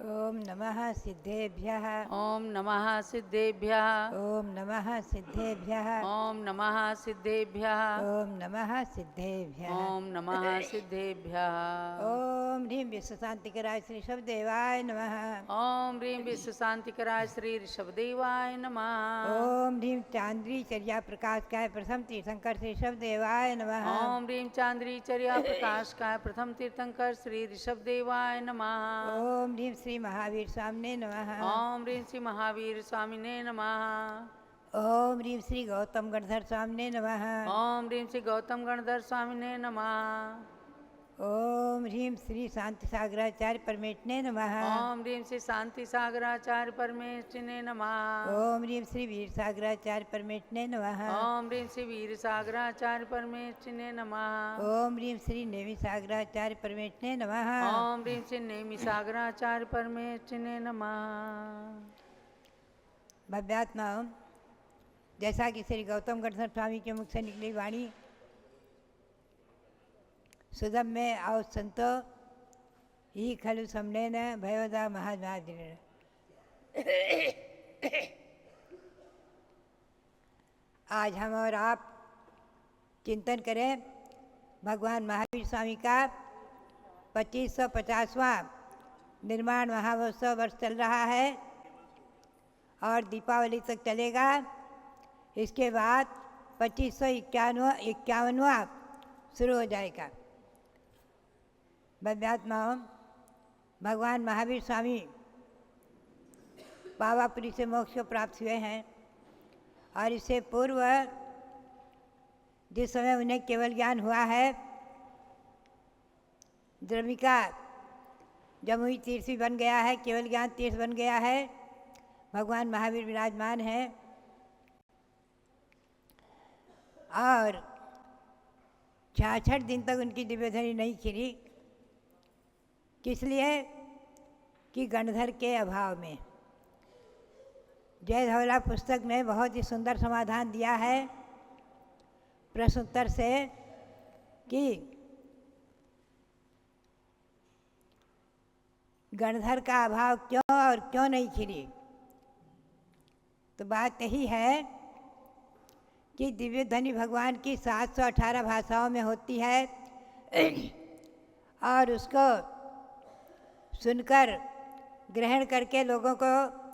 ओम नमः सिद्धेभ्यः। ओम नमः सिद्धेभ्यः। ओम नमः सिद्धेभ्यः। ओम नमः सिद्धेभ्यः। ओम नमः सिद्धेभ्यः। ओम नमः सिद्धेभ्यः। ओम ह्रीं विश्व शांतिकराय श्री शब्देवाय नमः। ओम ह्रीं विश्व शांतिकराय श्री ऋषभदेवाय नमः। ओम ह्रीं चांद्री चर्या प्रकाशकाय प्रथम तीर्थंकर श्री शब्देवाय नमः। ओम ह्रीं चांद्री चर्या प्रकाशकाय प्रथम तीर्थंकर श्री ऋषभदेवाय नमः। ओम ह्रीं श्री महावीर स्वामिने नमः। ओम ह्रीं श्री महावीर स्वामिने नमः। ओम ह्रीं श्री गौतम गणधर स्वामिने नमः। ओम ह्रीं श्री गौतम गणधर स्वामिने नमः। ओम ह्रीं श्री शांति सागराचार्य परमेष्ठिने नमः। ओम ह्रीं श्री शांति सागराचार्य परमेष्ठिने नमः। ओम ह्रीं श्री वीर सागराचार्य परमेष्ठिने नमः। ओम ह्रीं श्री वीर सागराचार्य परमेष्ठिने नमः। ओम ह्रीं श्री नेमि सागराचार्य परमेष्ठिने नमः। ओम ह्रीं श्री नेमि सागराचार्य परमेष्ठिने नमः। भव्यात्मा, जैसा कि श्री गौतम गणधर स्वामी के मुख से निकली वाणी सुदम में आओ संतो ही खलु समने न भयोदा महाद्वादिन। आज हम और आप चिंतन करें भगवान महावीर स्वामी का 2550वां निर्माण महामहोत्सव वर्ष चल रहा है और दीपावली तक चलेगा। इसके बाद 2551वां शुरू हो जाएगा। भव्यात्माओं, भगवान महावीर स्वामी पावापुरी से मोक्ष को प्राप्त हुए हैं और इससे पूर्व जिस समय उन्हें केवल ज्ञान हुआ है, द्रविका जमुई तीर्थ भी बन गया है, केवल ज्ञान तीर्थ बन गया है, भगवान महावीर विराजमान हैं और 66 दिन तक उनकी दिव्यधनी नहीं खिली। किस लिए? कि गणधर के अभाव में। जय धवला पुस्तक में बहुत ही सुंदर समाधान दिया है प्रश्न उत्तर से कि गणधर का अभाव क्यों और क्यों नहीं खिली। तो बात यही है कि दिव्य ध्वनि भगवान की 718 भाषाओं में होती है और उसको सुनकर ग्रहण करके लोगों को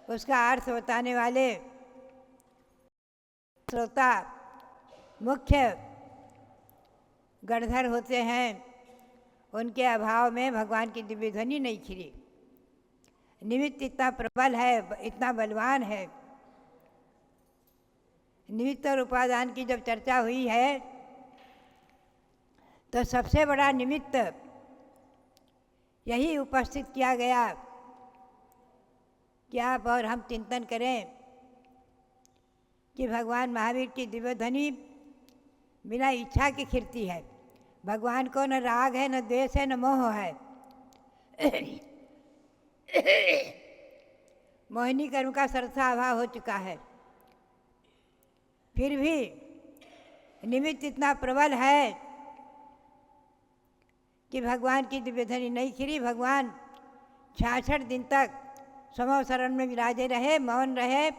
उसका अर्थ बताने वाले श्रोता मुख्य गणधर होते हैं। उनके अभाव में भगवान की दिव्य ध्वनि नहीं खिली। निमित्त इतना प्रबल है, इतना बलवान है। निमित्त और उपादान की जब चर्चा हुई है तो सबसे बड़ा निमित्त यही उपस्थित किया गया कि आप और हम चिंतन करें कि भगवान महावीर की दिव्य ध्वनि बिना इच्छा के खिलती है। भगवान को न राग है, न द्वेष है, न मोह है। मोहिनी कर्म का सरसा अभाव हो चुका है, फिर भी निमित्त इतना प्रबल है कि भगवान की दिव्य ध्वनि नहीं खिली। भगवान 66 दिन तक समो शरण में विराजे रहे, मौन रहे।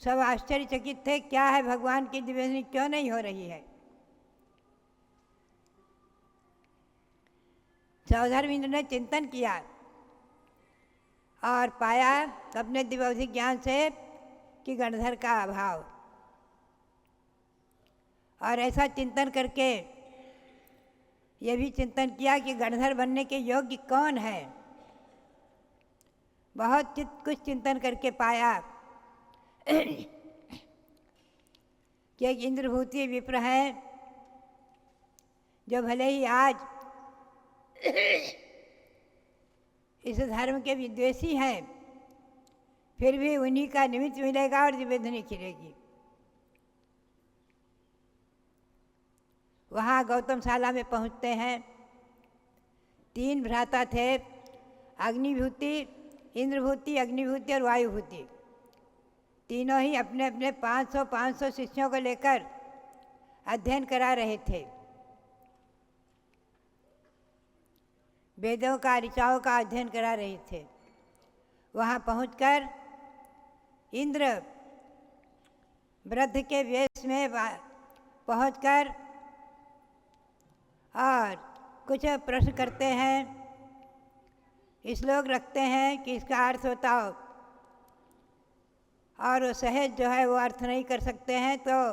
सब आश्चर्यचकित थे, क्या है भगवान की दिव्य ध्वनि क्यों नहीं हो रही है। सौधर्मिंद्र ने चिंतन किया और पाया अपने दिव्यवधि ज्ञान से कि गणधर का अभाव, और ऐसा चिंतन करके ये भी चिंतन किया कि गणधर बनने के योग्य कौन है। बहुत कुछ चिंतन करके पाया कि एक इंद्रभूति विप्र है जो भले ही आज इस धर्म के विद्वेषी हैं, फिर भी उन्हीं का निमित्त मिलेगा और दिव्य ध्वनि खिलेगी। वहाँ गौतमशाला में पहुँचते हैं। 3 भ्राता थे, अग्निभूति, इंद्रभूति, अग्निभूति और वायुभूति। तीनों ही अपने अपने 500 शिष्यों को लेकर अध्ययन करा रहे थे। वेदों का, ऋचाओं का अध्ययन करा रहे थे। वहाँ पहुंचकर इंद्र वृद्ध के वेश में पहुंचकर और कुछ प्रश्न करते हैं, श्लोक रखते हैं कि इसका अर्थ बताओ, और वो सहज जो है वो अर्थ नहीं कर सकते हैं, तो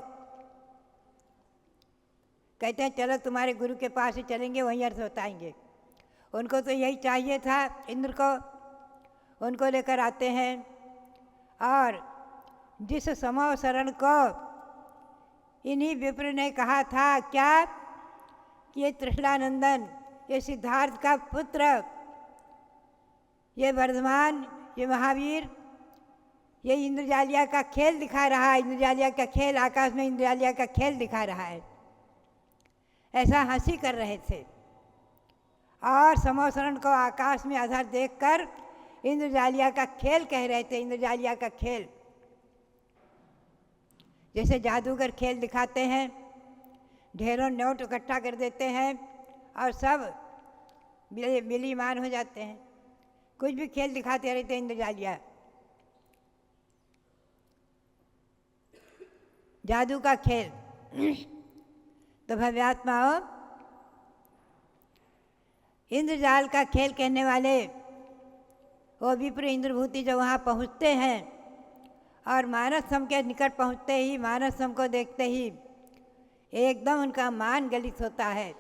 कहते हैं चलो तुम्हारे गुरु के पास ही चलेंगे, वहीं अर्थ बताएंगे। उनको तो यही चाहिए था इंद्र को। उनको लेकर आते हैं और जिस समो शरण को इन्हीं विप्र ने कहा था क्या कि ये तृष्णानंदन, ये सिद्धार्थ का पुत्र, ये वर्धमान, ये महावीर, ये इंद्रजालिया का खेल दिखा रहा है। इंद्रजालिया का खेल, आकाश में इंद्रजालिया का खेल दिखा रहा है, ऐसा हंसी कर रहे थे। और समोसरण को आकाश में आधार देखकर इंद्रजालिया का खेल कह रहे थे। इंद्रजालिया का खेल जैसे जादूगर खेल दिखाते हैं, ढेरों नोट इकट्ठा कर देते हैं और सब बिलीमान हो जाते हैं। कुछ भी खेल दिखाते रहते हैं इंद्रजालिया। जादू का खेल। तो भव्यात्माओं, इंद्रजाल का खेल कहने वाले वो विप्र इंद्रभूति जो वहाँ पहुँचते हैं और मानस सम के निकट पहुँचते ही, मानस सम को देखते ही एकदम उनका मान गलित होता है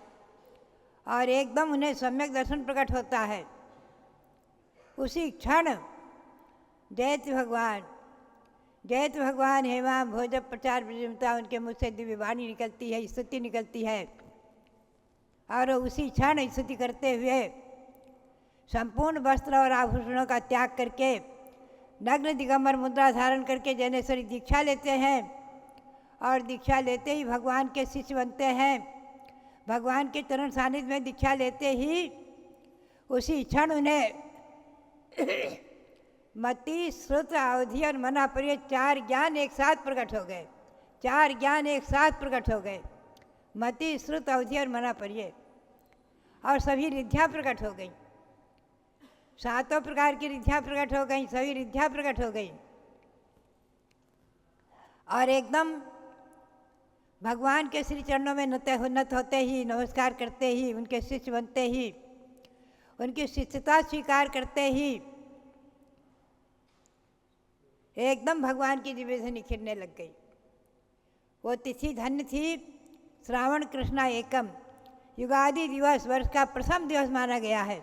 और एकदम उन्हें सम्यक दर्शन प्रकट होता है। उसी क्षण जयति भगवान हेमा भोज प्रचार विजयता, उनके मुख से दिव्य वाणी निकलती है, स्तुति निकलती है। और उसी क्षण स्तुति करते हुए संपूर्ण वस्त्र और आभूषणों का त्याग करके नग्न दिगंबर मुद्रा धारण करके जैनेश्वरी दीक्षा लेते हैं और दीक्षा लेते ही भगवान के शिष्य बनते हैं। भगवान के चरण सानिध्य में दीक्षा लेते ही उसी क्षण उन्हें मति, श्रुत, अवधि और मनापर्य 4 ज्ञान एक साथ प्रकट हो गए। 4 ज्ञान एक साथ प्रकट हो गए, मति, श्रुत, अवधि और मनापर्य, और सभी रिद्धियाँ प्रकट हो गई। 7 प्रकार की रिद्धियाँ प्रकट हो गई, सभी रिद्धियाँ प्रकट हो गई। और एकदम भगवान के श्री चरणों में नत होते ही, नमस्कार करते ही, उनके शिष्य बनते ही, उनकी शिष्यता स्वीकार करते ही एकदम भगवान की दिव्य ध्वनि खिलने लग गई। वो तिथि धन्य थी श्रावण कृष्णा एकम, युगादि दिवस, वर्ष का प्रथम दिवस माना गया है।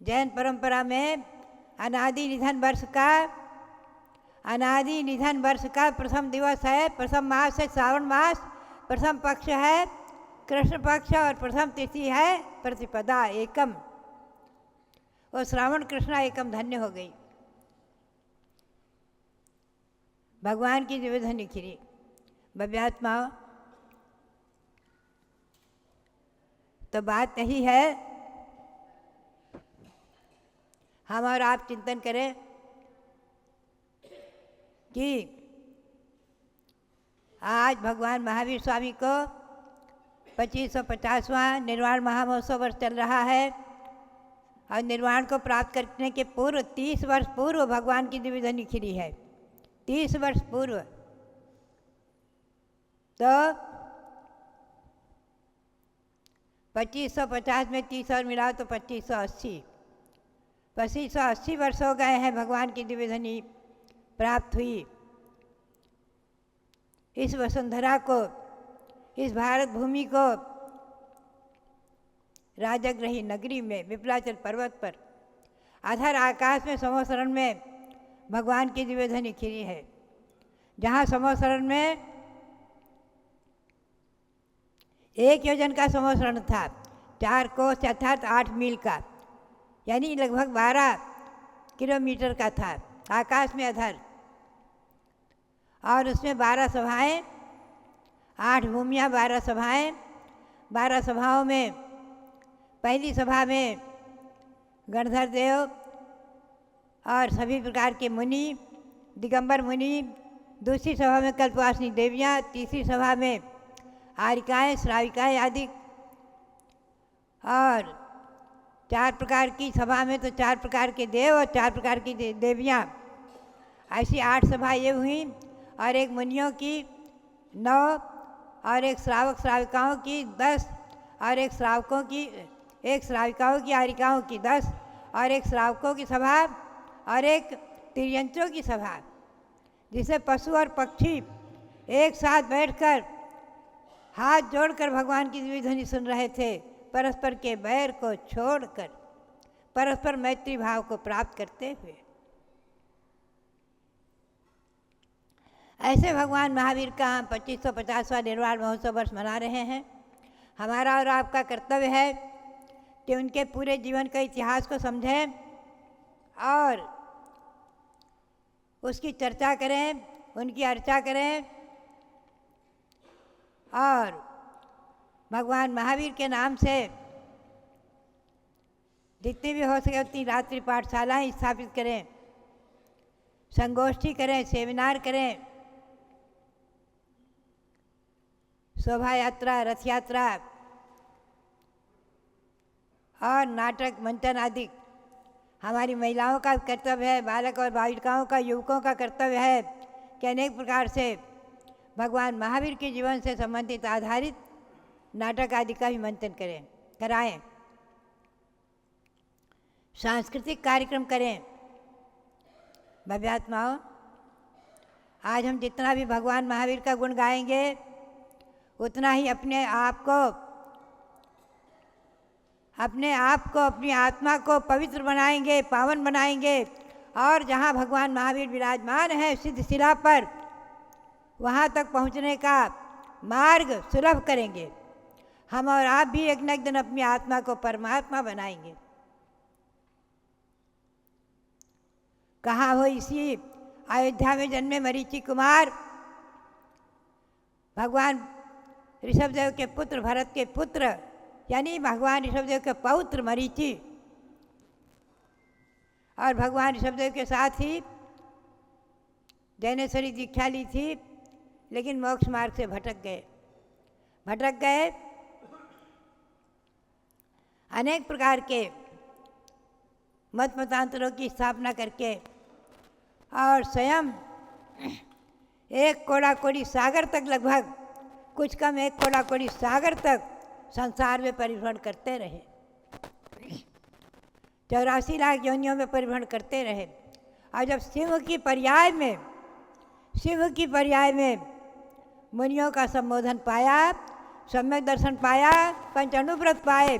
जैन परंपरा में अनादि निधन वर्ष का प्रथम दिवस है। प्रथम मास है श्रावण मास, प्रथम पक्ष है कृष्ण पक्ष और प्रथम तिथि है प्रतिपदा एकम। वो श्रावण कृष्णा एकम धन्य हो गई। भगवान की दिव्य ध्वनि खिली। भव्यात्माओं, तो बात यही है, हम और आप चिंतन करें कि आज भगवान महावीर स्वामी को 2550वां निर्वाण महामहोत्सव वर्ष चल रहा है और निर्वाण को प्राप्त करने के पूर्व 30 वर्ष पूर्व भगवान की दिव्य ध्वनि खिली है। 30 वर्ष पूर्व। तो 2550 में 30 और मिलाओ तो 2580। 2580 वर्ष हो गए हैं भगवान की दिव्य ध्वनि प्राप्त हुई। इस वसुंधरा को, इस भारत भूमि को, राजगृही नगरी में, विप्लाचल पर्वत पर, अधर आकाश में, समोसरण में भगवान की दिव्य ध्वनि खिली है। जहाँ समोसरण में 1 योजन का समोसरण था, 4 कोस अर्थात 8 मील का, यानी लगभग 12 किलोमीटर का था। आकाश में अधर, और उसमें 12 सभाएं, 8 भूमियाँ, 12 सभाएं। 12 सभाओं में पहली सभा में गणधर देव और सभी प्रकार के मुनि, दिगंबर मुनि। दूसरी सभा में कल्पवासिनी देवियाँ। तीसरी सभा में आरिकाएँ, श्राविकाएँ आदि। और 4 प्रकार की सभा में तो 4 प्रकार के देव और 4 प्रकार की देवियाँ। ऐसी 8 सभा ये हुई, और एक मुनियों की 9, और एक श्रावक श्राविकाओं की 10, और एक श्राविकाओं की आरिकाओं की 10, और एक श्रावकों की सभा, और एक तिर्यंचों की सभा, जिसे पशु और पक्षी एक साथ बैठकर हाथ जोड़कर भगवान की दिव्य ध्वनि सुन रहे थे, परस्पर के बैर को छोड़कर परस्पर मैत्री भाव को प्राप्त करते हुए। ऐसे भगवान महावीर का हम 2550वां निर्वाण महोत्सव वर्ष मना रहे हैं। हमारा और आपका कर्तव्य है कि उनके पूरे जीवन का इतिहास को समझें और उसकी चर्चा करें, उनकी अर्चा करें, और भगवान महावीर के नाम से जितनी भी हो सके उतनी रात्रि पाठशालाएँ स्थापित करें, संगोष्ठी करें, सेमिनार करें, शोभा यात्रा, रथ यात्रा और नाटक मंचन आदि। हमारी महिलाओं का कर्तव्य है, बालक और बालिकाओं का, युवकों का कर्तव्य है कि अनेक प्रकार से भगवान महावीर के जीवन से संबंधित आधारित नाटक आदि का भी मंचन कराएं, सांस्कृतिक कार्यक्रम करें। भव्यात्माओं, आज हम जितना भी भगवान महावीर का गुण गाएंगे उतना ही अपने आप को, अपनी आत्मा को पवित्र बनाएंगे, पावन बनाएंगे, और जहाँ भगवान महावीर विराजमान है सिद्ध शिला पर, वहाँ तक पहुँचने का मार्ग सुलभ करेंगे। हम और आप भी एक न एक दिन अपनी आत्मा को परमात्मा बनाएंगे। कहाँ हो इसी अयोध्या में जन्मे मरीचि कुमार, भगवान ऋषभदेव के पुत्र, भरत के पुत्र, यानी भगवान ऋषभदेव के पौत्र मरीचि, और भगवान ऋषभदेव के साथ ही जैनेश्वरी दीक्षा ली थी, लेकिन मोक्ष मार्ग से भटक गए। अनेक प्रकार के मत मतांतरों की स्थापना करके और स्वयं एक कोड़ा कोड़ी सागर तक, लगभग कुछ कम 1 कोड़ा कोड़ी सागर तक संसार में परिभ्रमण करते रहे, 84 लाख योनियों में परिभ्रमण करते रहे। और जब सिंह की पर्याय में मुनियों का संबोधन पाया, सम्यक दर्शन पाया, पंचाणुव्रत पाए,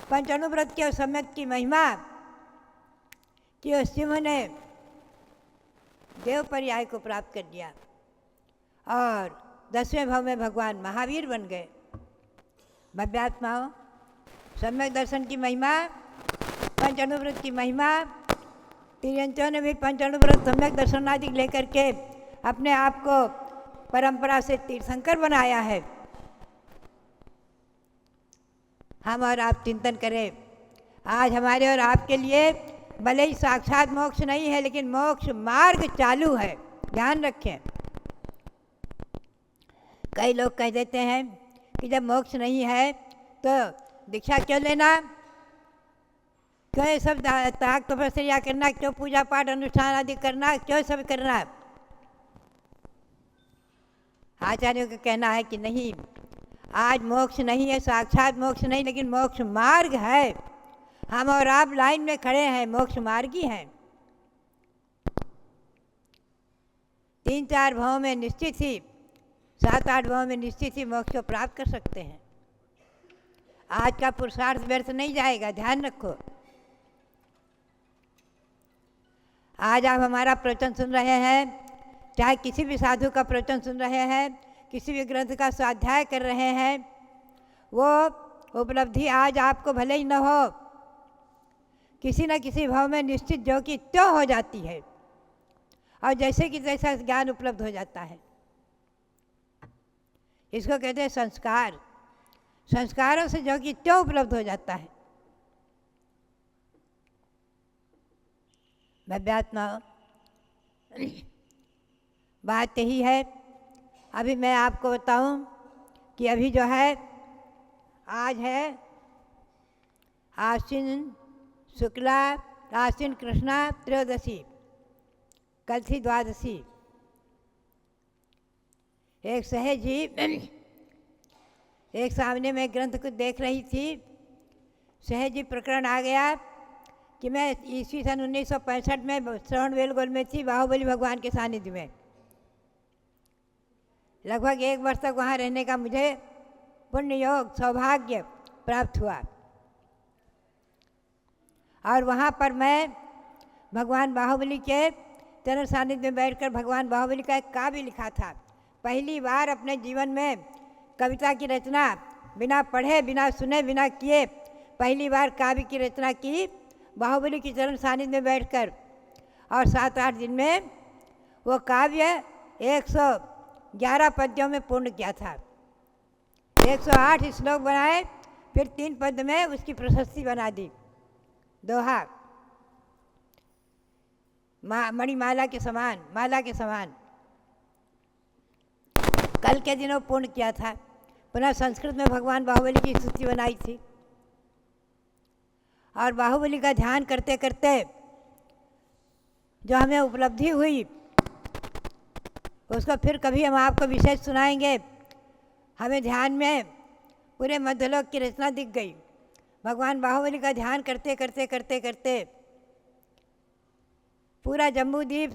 पंचाणुव्रत के सम्यक की महिमा कि उस सिंह ने देव पर्याय को प्राप्त कर लिया और 10वें भाव में भगवान महावीर बन गए। भव्यात्माओं, सम्यक दर्शन की महिमा, पंचाणुव्रत की महिमा, तिर्यंचों ने भी पंचाणुव्रत, सम्यक दर्शन आदि लेकर के अपने आप को परंपरा से तीर्थंकर बनाया है। हम और आप चिंतन करें। आज हमारे और आपके लिए भले ही साक्षात मोक्ष नहीं है, लेकिन मोक्ष मार्ग चालू है, ध्यान रखें। कई लोग कह देते हैं कि जब मोक्ष नहीं है तो दीक्षा क्यों लेना, क्यों ये सब त्याग तपस्या करना, क्यों पूजा पाठ अनुष्ठान आदि करना, क्यों सब करना। आचार्यों का कहना है कि नहीं, आज मोक्ष नहीं है, साक्षात मोक्ष नहीं, लेकिन मोक्ष मार्ग है। हम और आप लाइन में खड़े हैं, मोक्ष मार्गी हैं। 3-4 भावों में निश्चित ही, 7-8 भावों में निश्चित ही मोक्ष को प्राप्त कर सकते हैं। आज का पुरुषार्थ व्यर्थ नहीं जाएगा, ध्यान रखो। आज आप हमारा प्रवचन सुन रहे हैं, चाहे किसी भी साधु का प्रवचन सुन रहे हैं, किसी भी ग्रंथ का स्वाध्याय कर रहे हैं, वो उपलब्धि आज आपको भले ही न हो, किसी न किसी भाव में निश्चित जो कि त्यों हो जाती है। और जैसे कि तैसा ज्ञान उपलब्ध हो जाता है। इसको कहते हैं संस्कार। संस्कारों से जो कि त्यों उपलब्ध हो जाता है। भव्यात्मा बात यही है। अभी मैं आपको बताऊं कि अभी जो है आज है आश्विन शुक्ला आश्विन कृष्णा त्रयोदशी, कल थी द्वादशी। एक सहज जी एक सामने में ग्रंथ को देख रही थी, सहज जी प्रकरण आ गया कि मैं ईस्वी सन 1965 में श्रवणबेलगोल में थी, बाहुबली भगवान के सानिध्य में। लगभग 1 वर्ष तक वहाँ रहने का मुझे पुण्य योग सौभाग्य प्राप्त हुआ। और वहाँ पर मैं भगवान बाहुबली के चरण सानिध्य में बैठकर भगवान बाहुबली का एक काव्य लिखा था। पहली बार अपने जीवन में कविता की रचना बिना पढ़े, बिना सुने, बिना किए पहली बार काव्य की रचना की बाहुबली के चरण सानिध्य में बैठकर। और 7-8 दिन में वो काव्य 111 पद्यों में पूर्ण किया था। 108 श्लोक बनाए, फिर 3 पद में उसकी प्रशस्ति बना दी। दोहा मणिमाला के समान, माला के समान कल के दिनों पूर्ण किया था। पुनः संस्कृत में भगवान बाहुबली की स्तुति बनाई थी। और बाहुबली का ध्यान करते करते जो हमें उपलब्धि हुई उसको फिर कभी हम आपको विशेष सुनाएंगे। हमें ध्यान में पूरे मध्यलोक की रचना दिख गई। भगवान बाहुबली का ध्यान करते करते करते करते पूरा जम्बूद्वीप,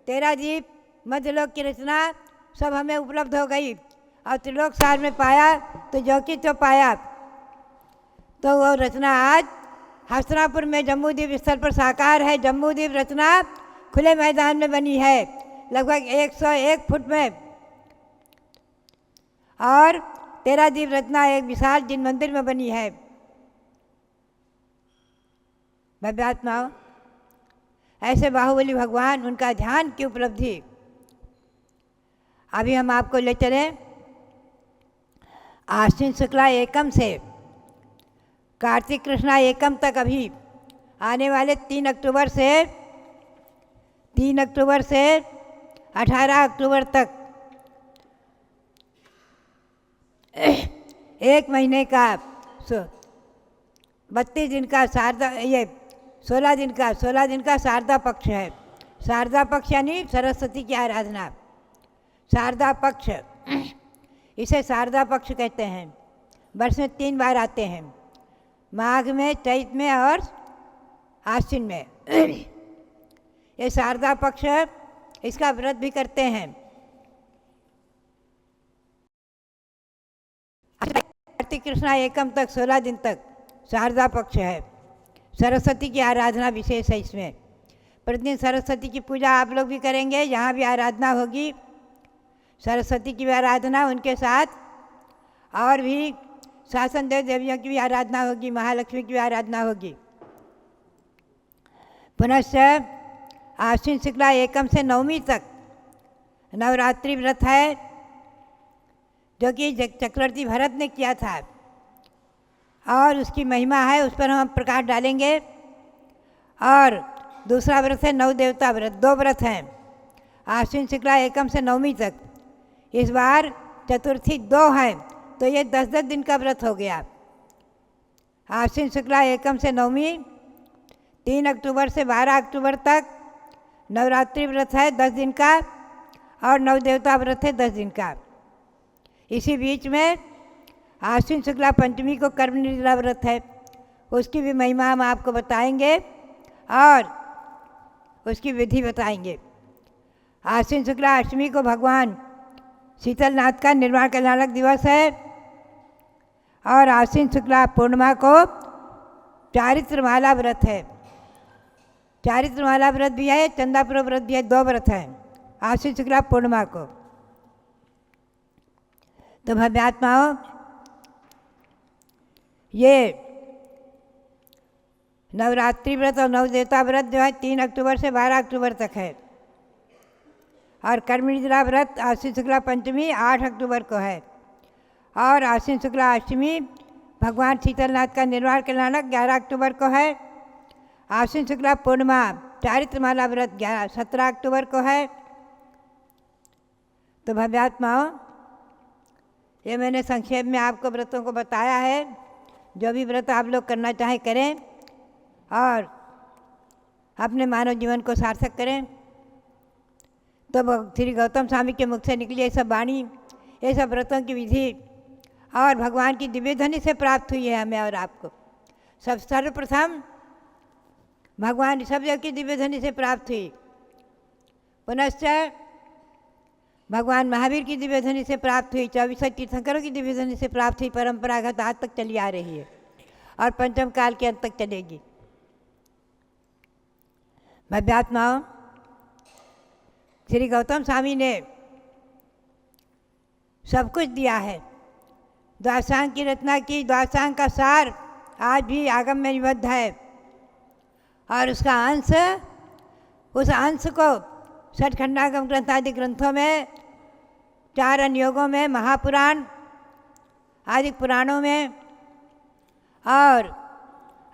13 द्वीप, मध्यलोक की रचना सब हमें उपलब्ध हो गई। और त्रिलोक सार में पाया तो जो कि तो पाया। तो वो रचना आज हस्तिनापुर में जम्बूद्वीप स्थल पर साकार है। जम्बूद्वीप रचना खुले मैदान में बनी है, लगभग 101 फुट में। और 13 द्वीप रचना एक विशाल जिन मंदिर में बनी है। भव्यात्माओं, ऐसे बाहुबली भगवान, उनका ध्यान की उपलब्धि अभी हम आपको ले चले आश्विन शुक्ला एकम से कार्तिक कृष्णा एकम तक। अभी आने वाले 3 अक्टूबर से 18 अक्टूबर तक 1 महीने का 32 दिन का शारदा, ये 16 दिन का शारदा पक्ष है। शारदा पक्ष यानी सरस्वती की आराधना। शारदा पक्ष, इसे शारदा पक्ष कहते हैं। वर्ष में 3 बार आते हैं, माघ में, चैत में और आश्विन में। ये शारदा पक्ष, इसका व्रत भी करते हैं। कार्तिक कृष्णा एकम तक 16 दिन तक शारदा पक्ष है। सरस्वती की आराधना विशेष है इसमें। प्रतिदिन सरस्वती की पूजा आप लोग भी करेंगे, यहाँ भी आराधना होगी। सरस्वती की भी आराधना, उनके साथ और भी शासन देव देवियों की भी आराधना होगी, महालक्ष्मी की भी आराधना होगी। पुनश्च आश्विन शुक्ला एकम से 9वीं तक नवरात्रि व्रत है, जो कि चक्रवर्ती भरत ने किया था और उसकी महिमा है, उस पर हम प्रकाश डालेंगे। और दूसरा व्रत है 9 देवता व्रत। 2 व्रत हैं आश्विन शुक्ला एकम से 9वीं तक। इस बार चतुर्थी 2 है, तो ये 10-10 दिन का व्रत हो गया। आश्विन शुक्ला एकम से 9वीं, 3 अक्टूबर से 12 अक्टूबर तक नवरात्रि व्रत है 10 दिन का, और 9 देवता व्रत है 10 दिन का। इसी बीच में आश्विन शुक्ला पंचमी को कर्म निर्जला व्रत है, उसकी भी महिमा हम आपको बताएंगे और उसकी विधि बताएंगे। आश्विन शुक्ला अष्टमी को भगवान शीतलनाथ का निर्वाण कल्याणक दिवस है, और आश्विन शुक्ला पूर्णिमा को चारित्रमाला व्रत है। चारित्रमाला व्रत भी है, चंदापुर व्रत भी है। 2 व्रत हैं आश्विन शुक्ला पूर्णिमा को। तो भव्यात्माओं, ये नवरात्रि व्रत और 9 देवता व्रत जो है 3 अक्टूबर से 12 अक्टूबर तक है। और कर्म निर्जला व्रत आश्विन शुक्ला पंचमी 8 अक्टूबर को है और आश्विन शुक्ला अष्टमी भगवान शीतलनाथ का निर्वाण कल्याणक 11 अक्टूबर को है। आश्विन शुक्ला पूर्णिमा चारित्रमाला व्रत 17 अक्टूबर को है। तो भव्यात्माओं, ये मैंने संक्षेप में आपको व्रतों को बताया है। जो भी व्रत आप लोग करना चाहें करें और अपने मानव जीवन को सार्थक करें। तो श्री गौतम स्वामी के मुख से निकली ये सब वाणी, ये सब व्रतों की विधि और भगवान की दिव्य ध्वनि से प्राप्त हुई है हमें और आपको। सब सर्वप्रथम भगवान ऋषभदेव की दिव्य ध्वनि से प्राप्त हुई, पुनश्च भगवान महावीर की दिव्य ध्वनि से प्राप्त हुई, 24 तीर्थंकरों की दिव्य ध्वनि से प्राप्त हुई, परंपरागत आज तक चली आ रही है और पंचम काल के अंत तक चलेगी। भव्यात्माओं, श्री गौतम स्वामी ने सब कुछ दिया है। द्वादशांग की रचना की, द्वादशांग का सार आज भी आगम में निबद्ध है और उसका अंश, उस अंश को षटखंडागम ग्रंथ आदि ग्रंथों में, 4 अनुयोगों में, महापुराण आदि पुराणों में और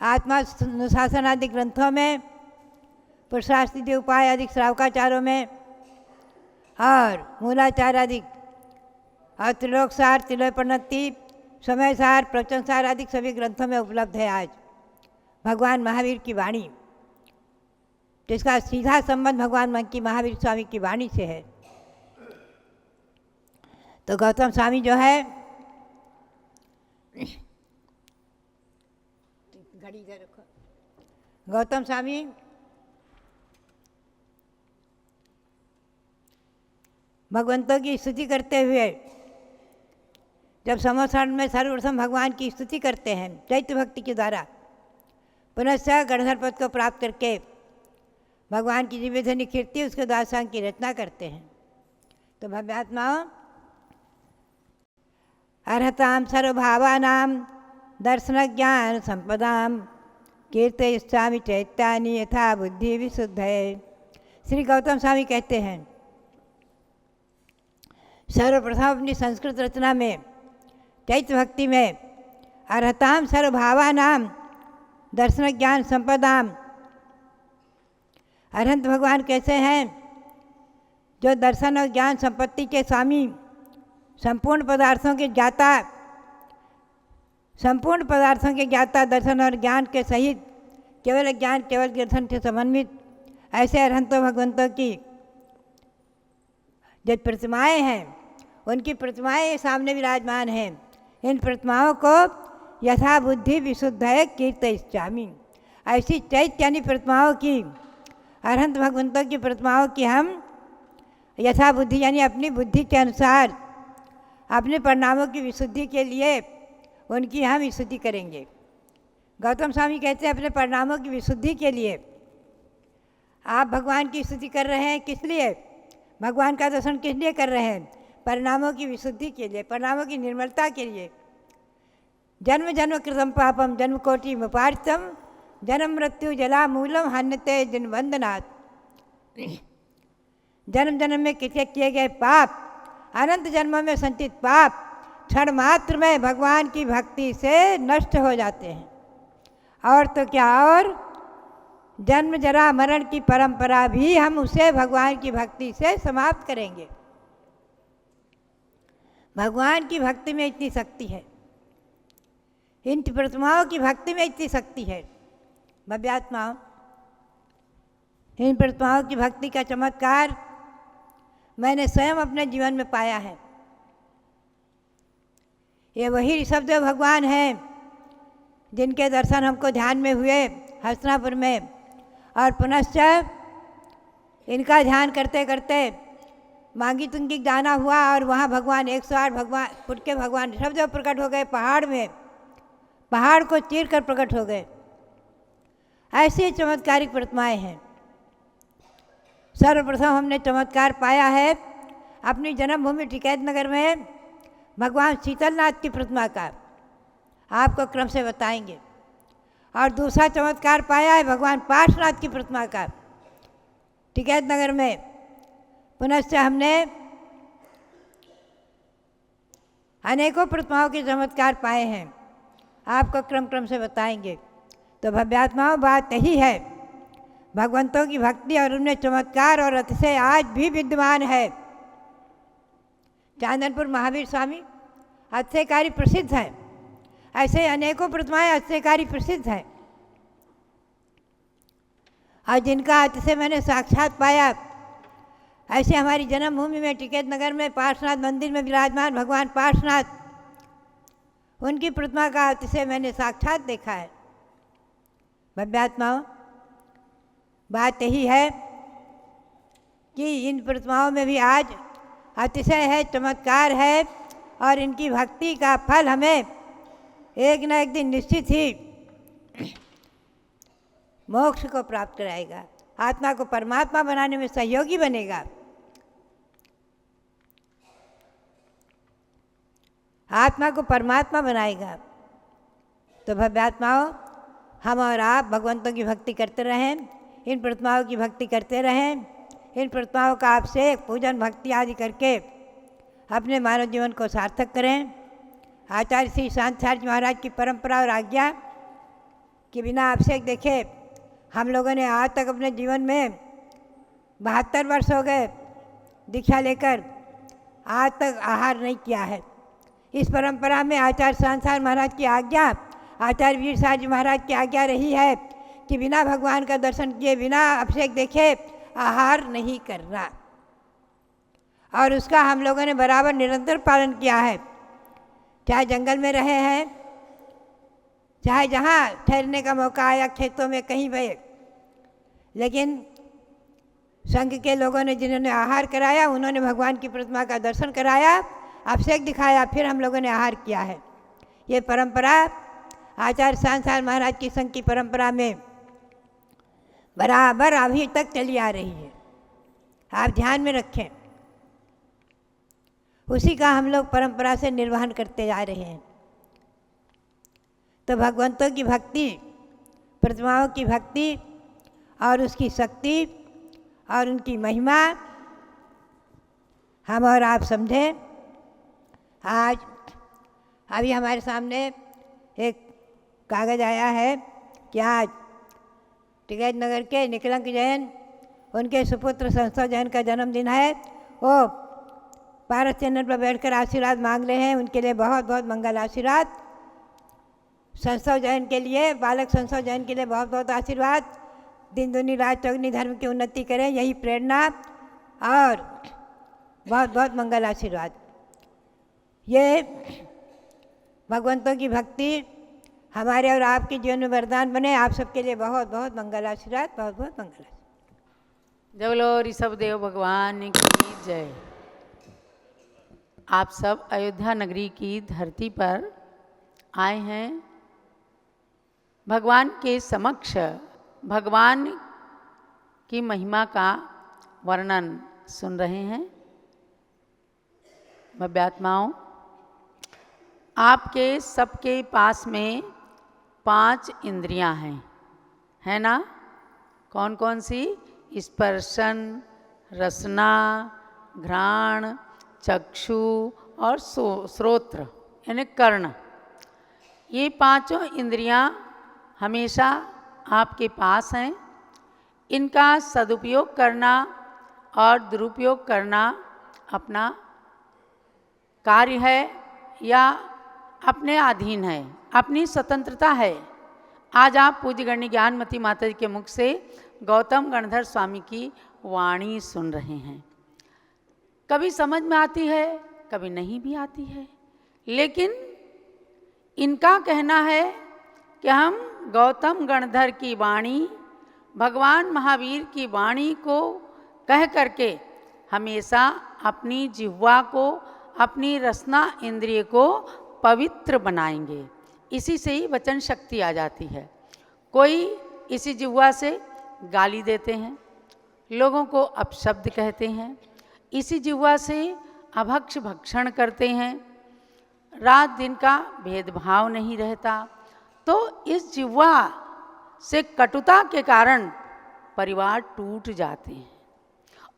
आत्मानुशासन आदि ग्रंथों में, पुरुषार्थित उपाय आदि श्रावकाचारों में और मूलाचार आदि और त्रिलोकसार, त्रिलोपनति, समयसार, प्रवचनसार आदि सभी ग्रंथों में उपलब्ध है आज भगवान महावीर की वाणी, जिसका सीधा संबंध भगवान की महावीर स्वामी की वाणी से है। तो गौतम स्वामी जो है, घड़ी इधर रखो, गौतम स्वामी भगवंतों की स्तुति करते हुए जब समोसरण में सर्वप्रथम भगवान की स्तुति करते हैं चैत्य भक्ति के द्वारा, पुनश्च गणधर पद को प्राप्त करके भगवान की दिव्य ध्वनि कीर्ति, उसके द्वादशांग की रचना करते हैं। तो भव्यात्माओं, अर्हताम सर्वभावानाम दर्शन ज्ञान संपदाम कीर्तयिष्यामि चैत्यानि यथा बुद्धि विशुद्ध है। श्री गौतम स्वामी कहते हैं, सर्वप्रथम अपनी संस्कृत रचना में चैत्य भक्ति में अर्हताम सर्वभावानाम दर्शन ज्ञान संपदाम, अरहंत भगवान कैसे हैं? जो दर्शन और ज्ञान संपत्ति के स्वामी, संपूर्ण पदार्थों के ज्ञाता, संपूर्ण पदार्थों के ज्ञाता, दर्शन और ज्ञान के सहित केवल ज्ञान केवल दर्शन से समन्वित ऐसे अरहंतों भगवंतों की जो प्रतिमाएँ हैं, उनकी प्रतिमाएँ सामने विराजमान हैं। इन प्रतिमाओं को यथा बुद्धि विशुद्ध है कीर्तयिष्यामि, ऐसी चैत्य यानी प्रतिमाओं की, अरहंत भगवंतों की प्रतिमाओं की हम यथा बुद्धि यानी अपनी बुद्धि के अनुसार अपने परिणामों की विशुद्धि के लिए उनकी हम स्तुति करेंगे। गौतम स्वामी कहते हैं अपने परिणामों की विशुद्धि के लिए आप भगवान की स्तुति कर रहे हैं। किस लिए? भगवान का दर्शन किस लिए कर रहे हैं? परिणामों की विशुद्धि के लिए, परिणामों की निर्मलता के लिए। जन्म जन्म कृतम पापम जन्म कोटि मुपार्तम जन्म मृत्यु जला मूलम हन्यते जिनवंदनाथ। जन्म जन्म में किए गए पाप, अनंत जन्मों में संचित पाप क्षण मात्र में भगवान की भक्ति से नष्ट हो जाते हैं। और तो क्या, और जन्म जरा मरण की परंपरा भी हम उसे भगवान की भक्ति से समाप्त करेंगे। भगवान की भक्ति में इतनी शक्ति है, इन प्रतिमाओं की भक्ति में इतनी शक्ति है। भव्यात्माओं, इन प्रतिमाओं की भक्ति का चमत्कार मैंने स्वयं अपने जीवन में पाया है। ये वही ऋषभदेव भगवान हैं जिनके दर्शन हमको ध्यान में हुए हस्तिनापुर में, और पुनश्च इनका ध्यान करते करते मांगी तुंगी जाना हुआ और वहाँ भगवान 108 भगवान फुट के भगवान ऋषभदेव प्रकट हो गए पहाड़ में, पहाड़ को चीर कर प्रकट हो गए। ऐसी चमत्कारिक प्रतिमाएँ हैं। सर्वप्रथम हमने चमत्कार पाया है अपनी जन्मभूमि टिकैत नगर में भगवान शीतलनाथ की प्रतिमा का, आपको क्रम से बताएंगे। और दूसरा चमत्कार पाया है भगवान पार्श्वनाथ की प्रतिमा का टिकैत नगर में। पुनश्च हमने अनेकों प्रतिमाओं के चमत्कार पाए हैं, आपको क्रम क्रम से बताएंगे। तो भव्यात्माओं, बात यही है, भगवंतों की भक्ति और उनमें चमत्कार और अतिशय आज भी विद्यमान है। चांदनपुर महावीर स्वामी अतिशयकारी प्रसिद्ध है, ऐसे अनेकों प्रतिमाएं अतिशयकारी प्रसिद्ध हैं, और जिनका अतिशय मैंने साक्षात पाया, ऐसे हमारी जन्मभूमि में टिकैत नगर में पार्श्वनाथ मंदिर में विराजमान भगवान पार्श्वनाथ, उनकी प्रतिमा का अतिशय मैंने साक्षात देखा है। भव्यात्माओं, बात यही है कि इन प्रतिमाओं में भी आज अतिशय है, चमत्कार है, और इनकी भक्ति का फल हमें एक न एक दिन निश्चित ही मोक्ष को प्राप्त कराएगा, आत्मा को परमात्मा बनाने में सहयोगी बनेगा। आत्मा को परमात्मा बनाएगा। तो भव्यात्माओं, हम और आप भगवंतों की भक्ति करते रहें, इन प्रतिमाओं की भक्ति करते रहें, इन प्रतिमाओं का आपसे पूजन भक्ति आदि करके अपने मानव जीवन को सार्थक करें। आचार्य श्री शांताचार्य महाराज की परंपरा और आज्ञा के बिना अभिषेक देखे हम लोगों ने आज तक अपने जीवन में 72 वर्ष हो गए दीक्षा लेकर, आज तक आहार नहीं किया है। इस परंपरा में आचार्य शांताचार्य महाराज की आज्ञा, आचार्य वीर साहब जी महाराज की आज्ञा रही है कि बिना भगवान का दर्शन किए, बिना अभिषेक देखे आहार नहीं करना, और उसका हम लोगों ने बराबर निरंतर पालन किया है। चाहे जंगल में रहे हैं, चाहे जहाँ ठहरने का मौका आया, खेतों में कहीं भी, लेकिन संघ के लोगों ने जिन्होंने आहार कराया, उन्होंने भगवान की प्रतिमा का दर्शन कराया, अभिषेक दिखाया, फिर हम लोगों ने आहार किया है। ये परंपरा आचार्य शांताचार्य महाराज की संघ की परंपरा में बराबर अभी तक चली आ रही है, आप ध्यान में रखें। उसी का हम लोग परंपरा से निर्वहन करते जा रहे हैं। तो भगवंतों की भक्ति, प्रतिमाओं की भक्ति और उसकी शक्ति और उनकी महिमा हम और आप समझें। आज अभी हमारे सामने एक कागज़ आया है कि आज टिकैत नगर के निकलंक जैन, उनके सुपुत्र संस्थव जैन का जन्मदिन है। वो पारस चैनल पर बैठकर आशीर्वाद मांग रहे हैं, उनके लिए बहुत बहुत मंगल आशीर्वाद। संस्थव जैन के लिए, बालक संस्थव जैन के लिए बहुत बहुत आशीर्वाद। दिन दुनी रात चौगनी धर्म की उन्नति करें, यही प्रेरणा, और बहुत बहुत मंगल आशीर्वाद। ये भगवंतों की भक्ति हमारे और आपके जीवन में वरदान बने। आप सबके लिए बहुत बहुत मंगल आशीर्वाद, बहुत बहुत मंगल आशीर्वाद। जय बोलो ऋषभ देव भगवान की जय। आप सब अयोध्या नगरी की धरती पर आए हैं, भगवान के समक्ष भगवान की महिमा का वर्णन सुन रहे हैं। भव्यात्माओं, आपके सबके पास में 5 इंद्रियां हैं, है ना? कौन कौन सी? स्पर्शन, रसना, घ्राण, चक्षु और श्रोत्र यानी कर्ण। ये 5 इंद्रियां हमेशा आपके पास हैं। इनका सदुपयोग करना और दुरुपयोग करना अपना कार्य है या अपने अधीन है, अपनी स्वतंत्रता है। आज आप पूज्य गण्य ज्ञानमती माता जी के मुख से गौतम गणधर स्वामी की वाणी सुन रहे हैं। कभी समझ में आती है, कभी नहीं भी आती है, लेकिन इनका कहना है कि हम गौतम गणधर की वाणी, भगवान महावीर की वाणी को कह करके हमेशा अपनी जिह्वा को, अपनी रसना इंद्रिय को पवित्र बनाएंगे। इसी से ही वचन शक्ति आ जाती है। कोई इसी जिह्वा से गाली देते हैं, लोगों को अपशब्द कहते हैं, इसी जिह्वा से अभक्ष भक्षण करते हैं, रात दिन का भेदभाव नहीं रहता। तो इस जिह्वा से कटुता के कारण परिवार टूट जाते हैं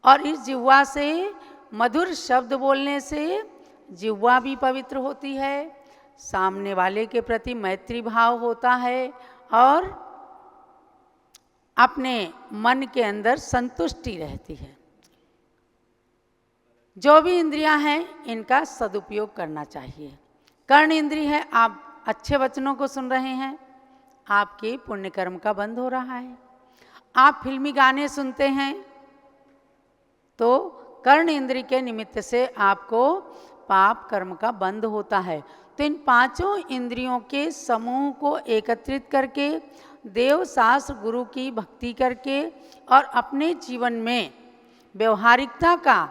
और इस जिह्वा से मधुर शब्द बोलने से जिह्वा भी पवित्र होती है, सामने वाले के प्रति मैत्री भाव होता है और अपने मन के अंदर संतुष्टि रहती है। जो भी इंद्रियां हैं इनका सदुपयोग करना चाहिए। कर्ण इंद्रिय है, आप अच्छे वचनों को सुन रहे हैं, आपके पुण्य कर्म का बंध हो रहा है। आप फिल्मी गाने सुनते हैं तो कर्ण इंद्रिय के निमित्त से आपको पाप कर्म का बंध होता है। तो इन पांचों इंद्रियों के समूह को एकत्रित करके देव शास्त्र गुरु की भक्ति करके और अपने जीवन में व्यवहारिकता का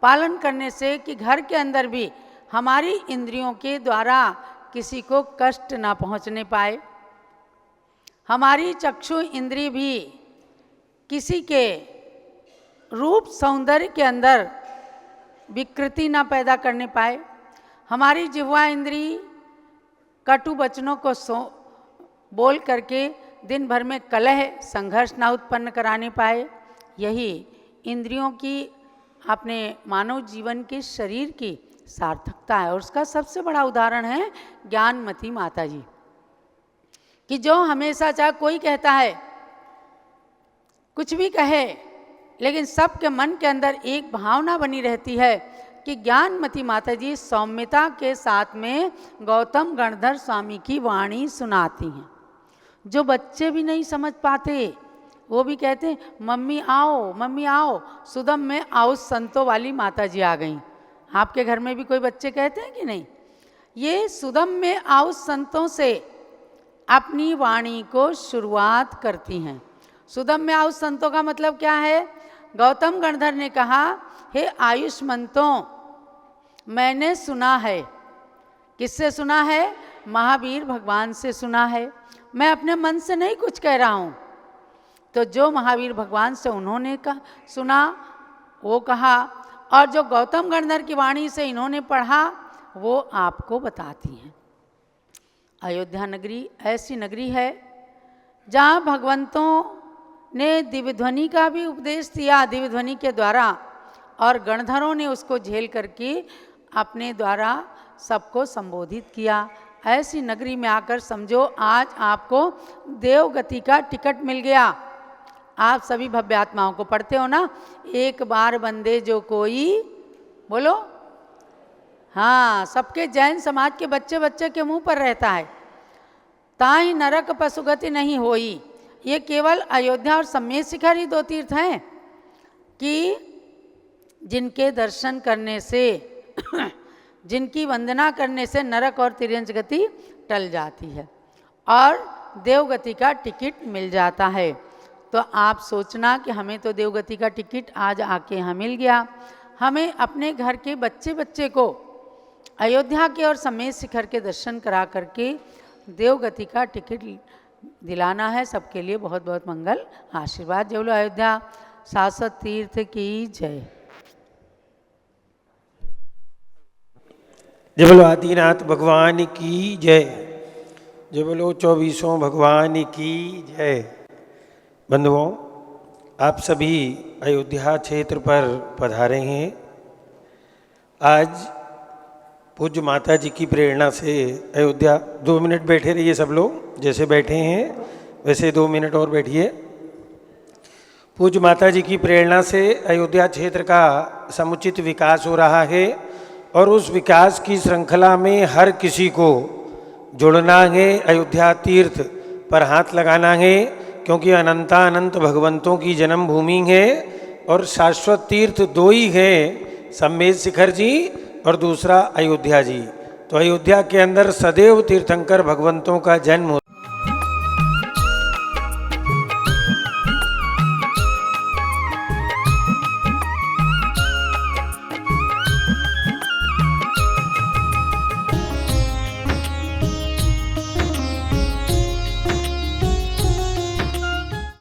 पालन करने से कि घर के अंदर भी हमारी इंद्रियों के द्वारा किसी को कष्ट ना पहुंचने पाए, हमारी चक्षु इंद्रिय भी किसी के रूप सौंदर्य के अंदर विकृति ना पैदा करने पाए, हमारी जिह्वा इंद्रिय कटु वचनों को बोल करके दिन भर में कलह संघर्ष ना उत्पन्न कराने पाए। यही इंद्रियों की अपने मानव जीवन के शरीर की सार्थकता है। और उसका सबसे बड़ा उदाहरण है ज्ञानमती माता जी, कि जो हमेशा चाहे कोई कहता है कुछ भी कहे, लेकिन सबके मन के अंदर एक भावना बनी रहती है कि ज्ञानमती माता जी सौम्यता के साथ में गौतम गणधर स्वामी की वाणी सुनाती हैं। जो बच्चे भी नहीं समझ पाते वो भी कहते हैं मम्मी आओ, मम्मी आओ, सुदम में आओ संतों वाली माता जी आ गई। आपके घर में भी कोई बच्चे कहते हैं कि नहीं? ये सुदम में आओ संतों से अपनी वाणी को शुरुआत करती हैं। सुदम में आओ संतों का मतलब क्या है? गौतम गणधर ने कहा, हे आयुष्मंतों, मैंने सुना है। किससे सुना है? महावीर भगवान से सुना है। मैं अपने मन से नहीं कुछ कह रहा हूँ। तो जो महावीर भगवान से उन्होंने सुना वो कहा, और जो गौतम गणधर की वाणी से इन्होंने पढ़ा वो आपको बताती हैं। अयोध्या नगरी ऐसी नगरी है जहाँ भगवंतों ने दिव्य ध्वनि का भी उपदेश दिया दिव्य ध्वनि के द्वारा, और गणधरों ने उसको झेल करके अपने द्वारा सबको संबोधित किया। ऐसी नगरी में आकर समझो आज आपको देवगति का टिकट मिल गया। आप सभी भव्य आत्माओं को पढ़ते हो ना, एक बार बंदे जो कोई, बोलो हाँ, सबके जैन समाज के बच्चे बच्चे के मुंह पर रहता है, ताई नरक पशुगति नहीं होई। ये केवल अयोध्या और सम्मेद शिखर ही दो तीर्थ हैं कि जिनके दर्शन करने से जिनकी वंदना करने से नरक और तिर्यंच गति टल जाती है और देवगति का टिकट मिल जाता है। तो आप सोचना कि हमें तो देवगति का टिकट आज आके यहाँ मिल गया, हमें अपने घर के बच्चे बच्चे को अयोध्या के और सम्मेद शिखर के दर्शन करा करके देवगति का टिकट दिलाना है। सबके लिए बहुत बहुत मंगल आशीर्वाद। जय बोलो अयोध्या शाश्वत तीर्थ की जय। जय बोलो आदिनाथ भगवान की जय। जय बोलो 24 भगवान की जय। बंधुओं, आप सभी अयोध्या क्षेत्र पर पधारे हैं। आज पूज्य माता जी की प्रेरणा से अयोध्या, 2 मिनट बैठे रहिए सब लोग, जैसे बैठे हैं वैसे 2 मिनट और बैठिए। पूज्य माता जी की प्रेरणा से अयोध्या क्षेत्र का समुचित विकास हो रहा है और उस विकास की श्रृंखला में हर किसी को जुड़ना है, अयोध्या तीर्थ पर हाथ लगाना है, क्योंकि अनंतानंत भगवंतों की जन्मभूमि है और शाश्वत तीर्थ 2 ही हैं, सम्मेद शिखर जी और दूसरा अयोध्या जी। तो अयोध्या के अंदर सदैव तीर्थंकर भगवंतों का जन्म